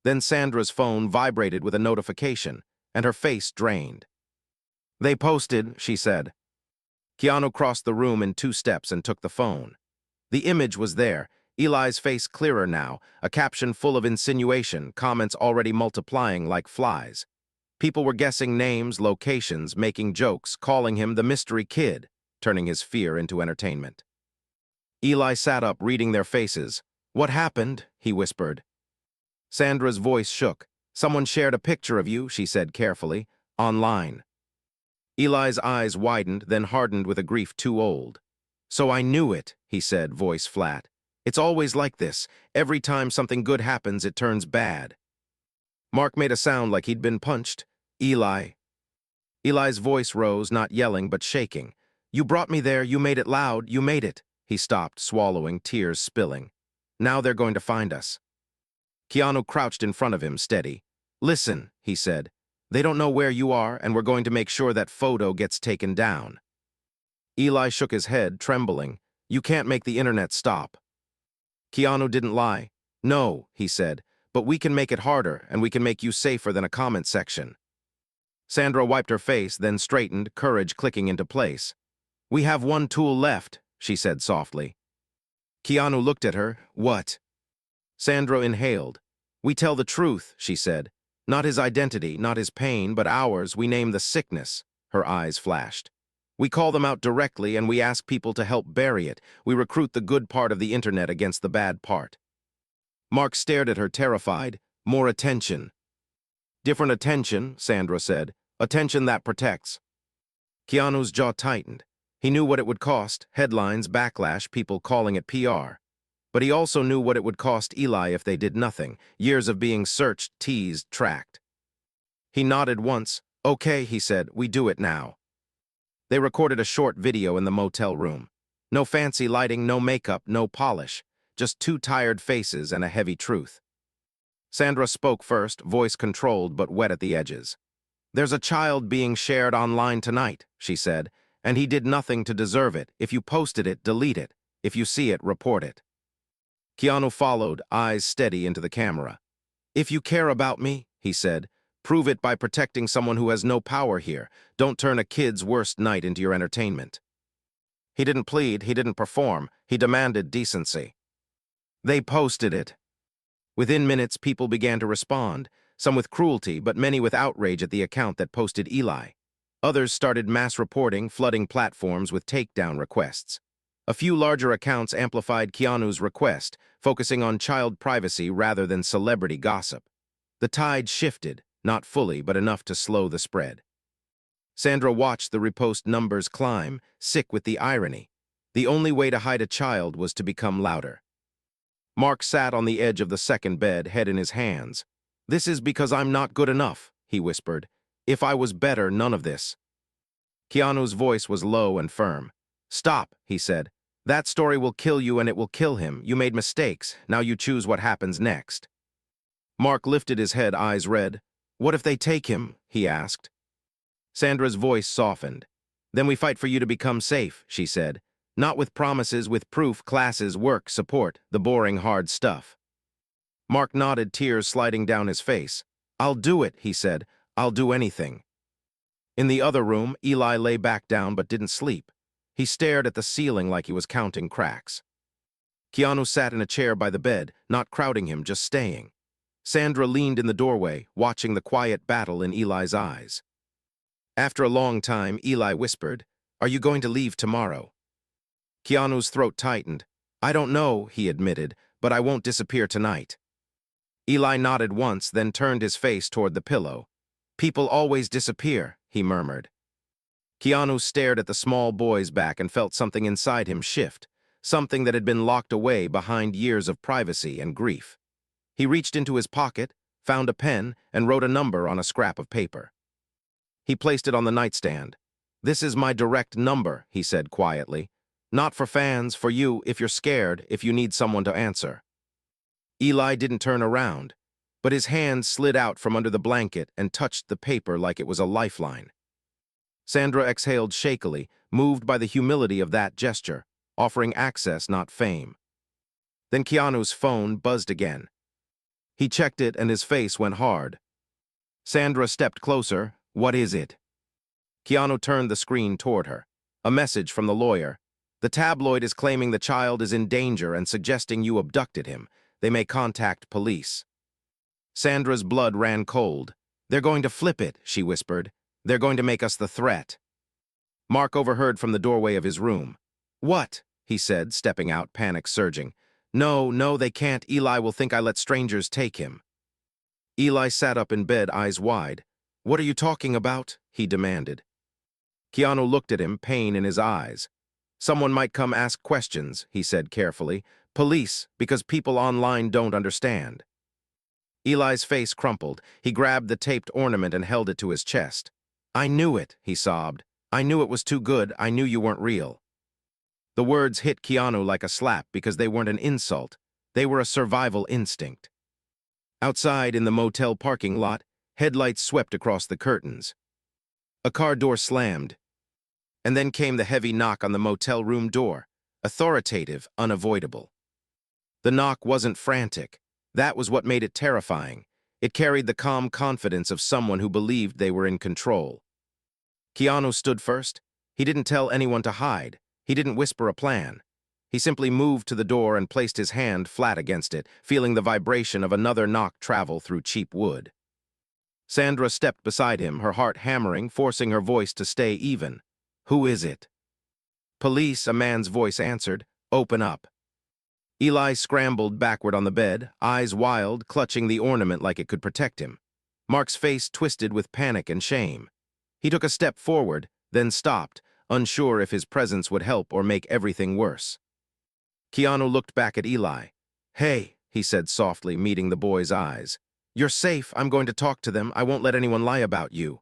Then Sandra's phone vibrated with a notification, and her face drained. They posted, she said. Keanu crossed the room in 2 steps and took the phone. The image was there, Eli's face clearer now, a caption full of insinuation, comments already multiplying like flies. People were guessing names, locations, making jokes, calling him the mystery kid, turning his fear into entertainment. Eli sat up, reading their faces. What happened? He whispered. Sandra's voice shook. Someone shared a picture of you, she said carefully, online. Eli's eyes widened, then hardened with a grief too old. So I knew it, he said, voice flat. It's always like this. Every time something good happens, it turns bad. Mark made a sound like he'd been punched. Eli. Eli's voice rose, not yelling, but shaking. You brought me there, you made it loud, you made it. He stopped, swallowing, tears spilling. Now they're going to find us. Keanu crouched in front of him, steady. Listen, he said. They don't know where you are, and we're going to make sure that photo gets taken down. Eli shook his head, trembling. You can't make the internet stop. Keanu didn't lie. No, he said, but we can make it harder, and we can make you safer than a comment section. Sandra wiped her face, then straightened, courage clicking into place. We have 1 tool left, she said softly. Keanu looked at her. What? Sandra inhaled. We tell the truth, she said. Not his identity, not his pain, but ours. We name the sickness. Her eyes flashed. We call them out directly, and we ask people to help bury it. We recruit the good part of the internet against the bad part. Mark stared at her, terrified. More attention. Different attention, Sandra said. Attention that protects. Keanu's jaw tightened. He knew what it would cost, headlines, backlash, people calling it PR. But he also knew what it would cost Eli if they did nothing, years of being searched, teased, tracked. He nodded once. Okay, he said, we do it now. They recorded a short video in the motel room. No fancy lighting, no makeup, no polish. Just 2 tired faces and a heavy truth. Sandra spoke first, voice controlled but wet at the edges. There's a child being shared online tonight, she said, and he did nothing to deserve it. If you posted it, delete it. If you see it, report it. Keanu followed, eyes steady into the camera. If you care about me, he said, Prove it by protecting someone who has no power here. Don't turn a kid's worst night into your entertainment. He didn't plead, he didn't perform, he demanded decency. They posted it. Within minutes, people began to respond, some with cruelty, but many with outrage at the account that posted Eli. Others started mass reporting, flooding platforms with takedown requests. A few larger accounts amplified Keanu's request, focusing on child privacy rather than celebrity gossip. The tide shifted, not fully, but enough to slow the spread. Sandra watched the repost numbers climb, sick with the irony. The only way to hide a child was to become louder. Mark sat on the edge of the second bed, head in his hands. "This is because I'm not good enough," he whispered. "If I was better, none of this." Keanu's voice was low and firm. "Stop," he said. "That story will kill you and it will kill him. You made mistakes. Now you choose what happens next." Mark lifted his head, eyes red. "What if they take him?" he asked. Sandra's voice softened. "Then we fight for you to become safe," she said. "Not with promises, with proof, classes, work, support, the boring, hard stuff." Mark nodded, tears sliding down his face. "I'll do it," he said. "I'll do anything." In the other room, Eli lay back down but didn't sleep. He stared at the ceiling like he was counting cracks. Keanu sat in a chair by the bed, not crowding him, just staying. Sandra leaned in the doorway, watching the quiet battle in Eli's eyes. After a long time, Eli whispered, "Are you going to leave tomorrow?" Keanu's throat tightened. "I don't know," he admitted, "but I won't disappear tonight." Eli nodded once, then turned his face toward the pillow. "People always disappear," he murmured. Keanu stared at the small boy's back and felt something inside him shift, something that had been locked away behind years of privacy and grief. He reached into his pocket, found a pen, and wrote a number on a scrap of paper. He placed it on the nightstand. "This is my direct number," he said quietly. "Not for fans, for you, if you're scared, if you need someone to answer." Eli didn't turn around, but his hand slid out from under the blanket and touched the paper like it was a lifeline. Sandra exhaled shakily, moved by the humility of that gesture, offering access, not fame. Then Keanu's phone buzzed again. He checked it and his face went hard. Sandra stepped closer. "What is it?" Keanu turned the screen toward her. "A message from the lawyer. The tabloid is claiming the child is in danger and suggesting you abducted him. They may contact police." Sandra's blood ran cold. "They're going to flip it," she whispered. "They're going to make us the threat." Mark overheard from the doorway of his room. "What?" he said, stepping out, panic surging. "No, no, they can't. Eli will think I let strangers take him." Eli sat up in bed, eyes wide. "What are you talking about?" he demanded. Keanu looked at him, pain in his eyes. "Someone might come ask questions," he said carefully. "Police, because people online don't understand." Eli's face crumpled. He grabbed the taped ornament and held it to his chest. "I knew it," he sobbed. "I knew it was too good. I knew you weren't real." The words hit Keanu like a slap because they weren't an insult. They were a survival instinct. Outside, in the motel parking lot, headlights swept across the curtains. A car door slammed, and then came the heavy knock on the motel room door, authoritative, unavoidable. The knock wasn't frantic. That was what made it terrifying. It carried the calm confidence of someone who believed they were in control. Keanu stood first. He didn't tell anyone to hide. He didn't whisper a plan. He simply moved to the door and placed his hand flat against it, feeling the vibration of another knock travel through cheap wood. Sandra stepped beside him, her heart hammering, forcing her voice to stay even. "Who is it?" "Police," a man's voice answered. "Open up." Eli scrambled backward on the bed, eyes wild, clutching the ornament like it could protect him. Mark's face twisted with panic and shame. He took a step forward, then stopped, unsure if his presence would help or make everything worse. Keanu looked back at Eli. "Hey," he said softly, meeting the boy's eyes. "You're safe. I'm going to talk to them. I won't let anyone lie about you."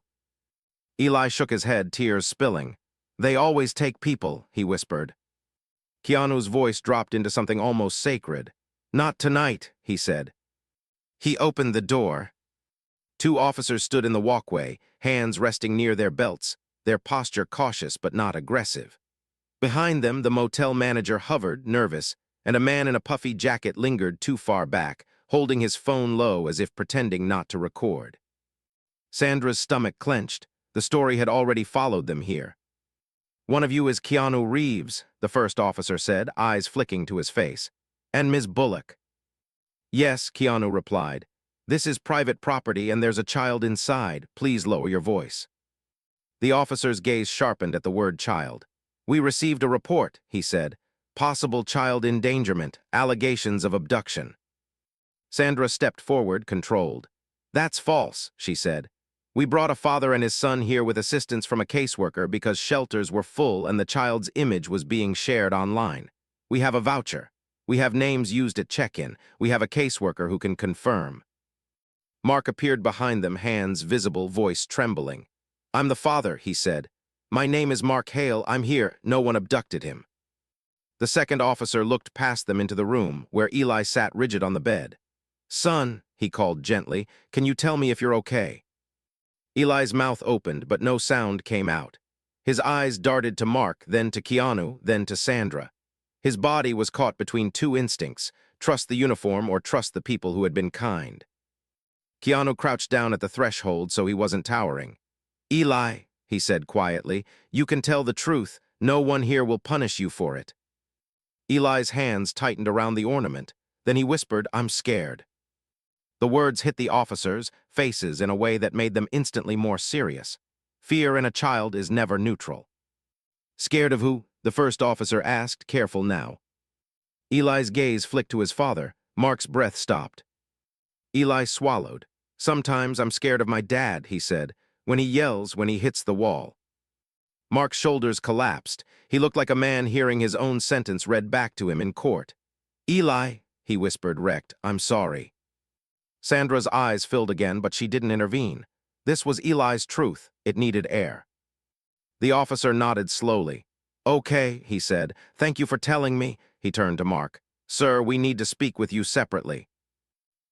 Eli shook his head, tears spilling. "They always take people," he whispered. Keanu's voice dropped into something almost sacred. "Not tonight," he said. He opened the door. Two officers stood in the walkway, hands resting near their belts, their posture cautious but not aggressive. Behind them, the motel manager hovered, nervous, and a man in a puffy jacket lingered too far back, holding his phone low as if pretending not to record. Sandra's stomach clenched. The story had already followed them here. "One of you is Keanu Reeves," the first officer said, eyes flicking to his face. "And Ms. Bullock." "Yes," Keanu replied. "This is private property and there's a child inside. Please lower your voice." The officer's gaze sharpened at the word child. "We received a report," he said. "Possible child endangerment, allegations of abduction." Sandra stepped forward, controlled. "That's false," she said. "We brought a father and his son here with assistance from a caseworker because shelters were full and the child's image was being shared online. We have a voucher. We have names used at check-in. We have a caseworker who can confirm." Mark appeared behind them, hands visible, voice trembling. "I'm the father," he said. "My name is Mark Hale. I'm here. No one abducted him." The second officer looked past them into the room, where Eli sat rigid on the bed. "Son," he called gently, "can you tell me if you're okay?" Eli's mouth opened, but no sound came out. His eyes darted to Mark, then to Keanu, then to Sandra. His body was caught between two instincts: trust the uniform or trust the people who had been kind. Keanu crouched down at the threshold so he wasn't towering. "Eli," he said quietly, "you can tell the truth. No one here will punish you for it." Eli's hands tightened around the ornament. Then he whispered, "I'm scared." The words hit the officers' faces in a way that made them instantly more serious. Fear in a child is never neutral. "Scared of who?" the first officer asked, careful now. Eli's gaze flicked to his father. Mark's breath stopped. Eli swallowed. "Sometimes I'm scared of my dad," he said. "When he yells, when he hits the wall." Mark's shoulders collapsed. He looked like a man hearing his own sentence read back to him in court. "Eli," he whispered, wrecked, "I'm sorry." Sandra's eyes filled again, but she didn't intervene. This was Eli's truth. It needed air. The officer nodded slowly. "Okay," he said. "Thank you for telling me." He turned to Mark. "Sir, we need to speak with you separately."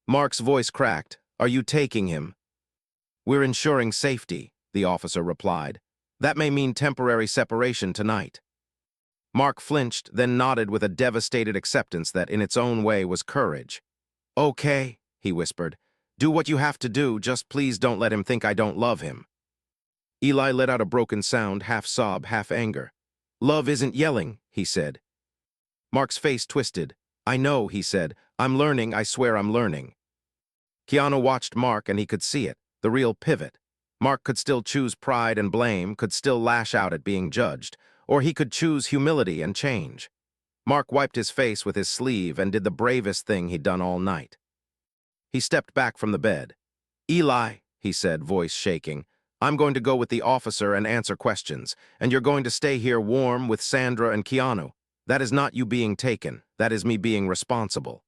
Mark's voice cracked. "Are you taking him?" "We're ensuring safety," the officer replied. "That may mean temporary separation tonight." Mark flinched, then nodded with a devastated acceptance that in its own way was courage. "Okay," he whispered. "Do what you have to do, just please don't let him think I don't love him." Eli let out a broken sound, half sob, half anger. "Love isn't yelling," he said. Mark's face twisted. "I know," he said. "I'm learning, I swear I'm learning." Keanu watched Mark and he could see it, the real pivot. Mark could still choose pride and blame, could still lash out at being judged, or he could choose humility and change. Mark wiped his face with his sleeve and did the bravest thing he'd done all night. He stepped back from the bed. "Eli," he said, voice shaking, "I'm going to go with the officer and answer questions, and you're going to stay here warm with Sandra and Keanu. That is not you being taken. That is me being responsible."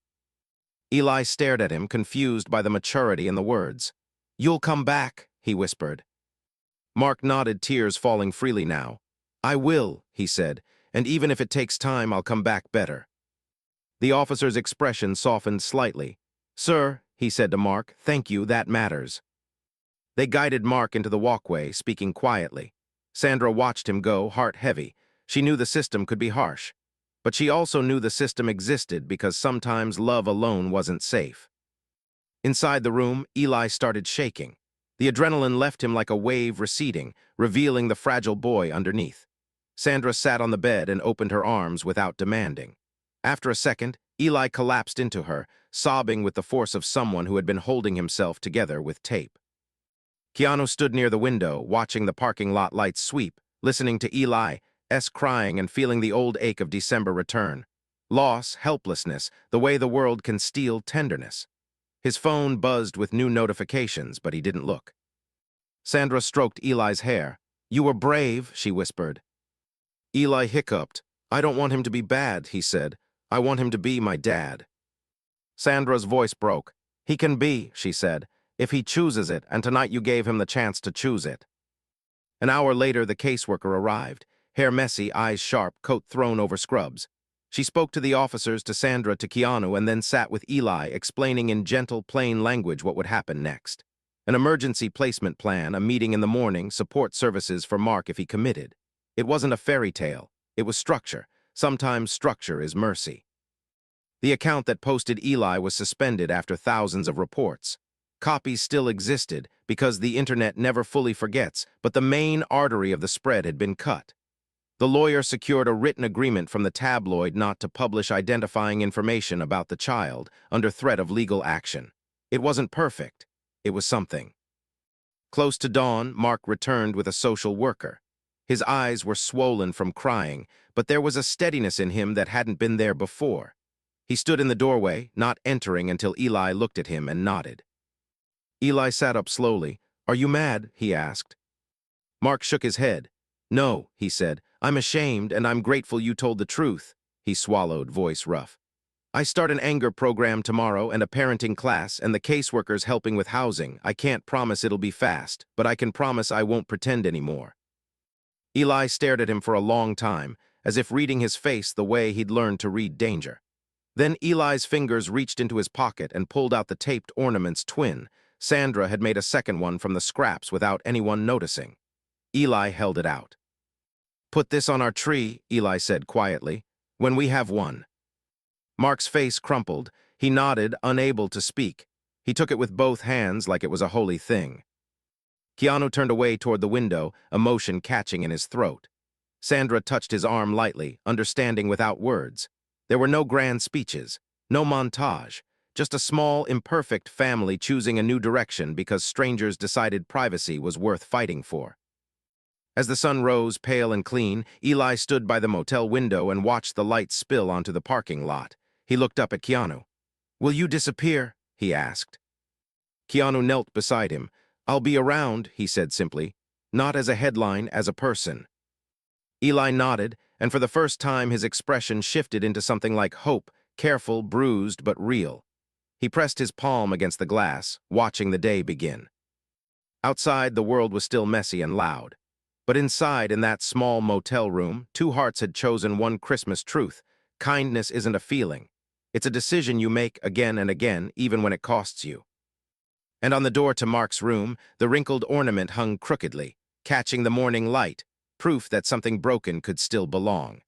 Eli stared at him, confused by the maturity in the words. "You'll come back," he whispered. Mark nodded, tears falling freely now. "I will," he said, "and even if it takes time, I'll come back better." The officer's expression softened slightly. "Sir," he said to Mark, "thank you, that matters." They guided Mark into the walkway, speaking quietly. Sandra watched him go, heart heavy. She knew the system could be harsh. But she also knew the system existed because sometimes love alone wasn't safe. Inside the room, Eli started shaking. The adrenaline left him like a wave receding, revealing the fragile boy underneath. Sandra sat on the bed and opened her arms without demanding. After a second, Eli collapsed into her, sobbing with the force of someone who had been holding himself together with tape. Keanu stood near the window, watching the parking lot lights sweep, listening to Eli's crying and feeling the old ache of December return. Loss, helplessness, the way the world can steal tenderness. His phone buzzed with new notifications, but he didn't look. Sandra stroked Eli's hair. "You were brave," she whispered. Eli hiccuped. "I don't want him to be bad," he said. "I want him to be my dad." Sandra's voice broke. "He can be," she said, "if he chooses it, and tonight you gave him the chance to choose it." An hour later, the caseworker arrived, hair messy, eyes sharp, coat thrown over scrubs. She spoke to the officers, to Sandra, to Keanu, and then sat with Eli, explaining in gentle, plain language what would happen next. An emergency placement plan, a meeting in the morning, support services for Mark if he committed. It wasn't a fairy tale. It was structure. Sometimes structure is mercy. The account that posted Eli was suspended after thousands of reports. Copies still existed because the internet never fully forgets, but the main artery of the spread had been cut. The lawyer secured a written agreement from the tabloid not to publish identifying information about the child under threat of legal action. It wasn't perfect. It was something. Close to dawn, Mark returned with a social worker. His eyes were swollen from crying, but there was a steadiness in him that hadn't been there before. He stood in the doorway, not entering until Eli looked at him and nodded. Eli sat up slowly. "Are you mad?" he asked. Mark shook his head. "No," he said. "I'm ashamed, and I'm grateful you told the truth." He swallowed, voice rough. "I start an anger program tomorrow and a parenting class, and the caseworker's helping with housing. I can't promise it'll be fast, but I can promise I won't pretend anymore." Eli stared at him for a long time, as if reading his face the way he'd learned to read danger. Then Eli's fingers reached into his pocket and pulled out the taped ornament's twin. Sandra had made a second one from the scraps without anyone noticing. Eli held it out. "Put this on our tree," Eli said quietly, "when we have one." Mark's face crumpled. He nodded, unable to speak. He took it with both hands like it was a holy thing. Keanu turned away toward the window, emotion catching in his throat. Sandra touched his arm lightly, understanding without words. There were no grand speeches, no montage, just a small, imperfect family choosing a new direction because strangers decided privacy was worth fighting for. As the sun rose, pale and clean, Eli stood by the motel window and watched the light spill onto the parking lot. He looked up at Keanu. "Will you disappear?" he asked. Keanu knelt beside him. "I'll be around," he said simply, "not as a headline, as a person." Eli nodded, and for the first time his expression shifted into something like hope, careful, bruised, but real. He pressed his palm against the glass, watching the day begin. Outside, the world was still messy and loud. But inside, in that small motel room, two hearts had chosen one Christmas truth. Kindness isn't a feeling. It's a decision you make again and again, even when it costs you. And on the door to Mark's room, the wrinkled ornament hung crookedly, catching the morning light, proof that something broken could still belong.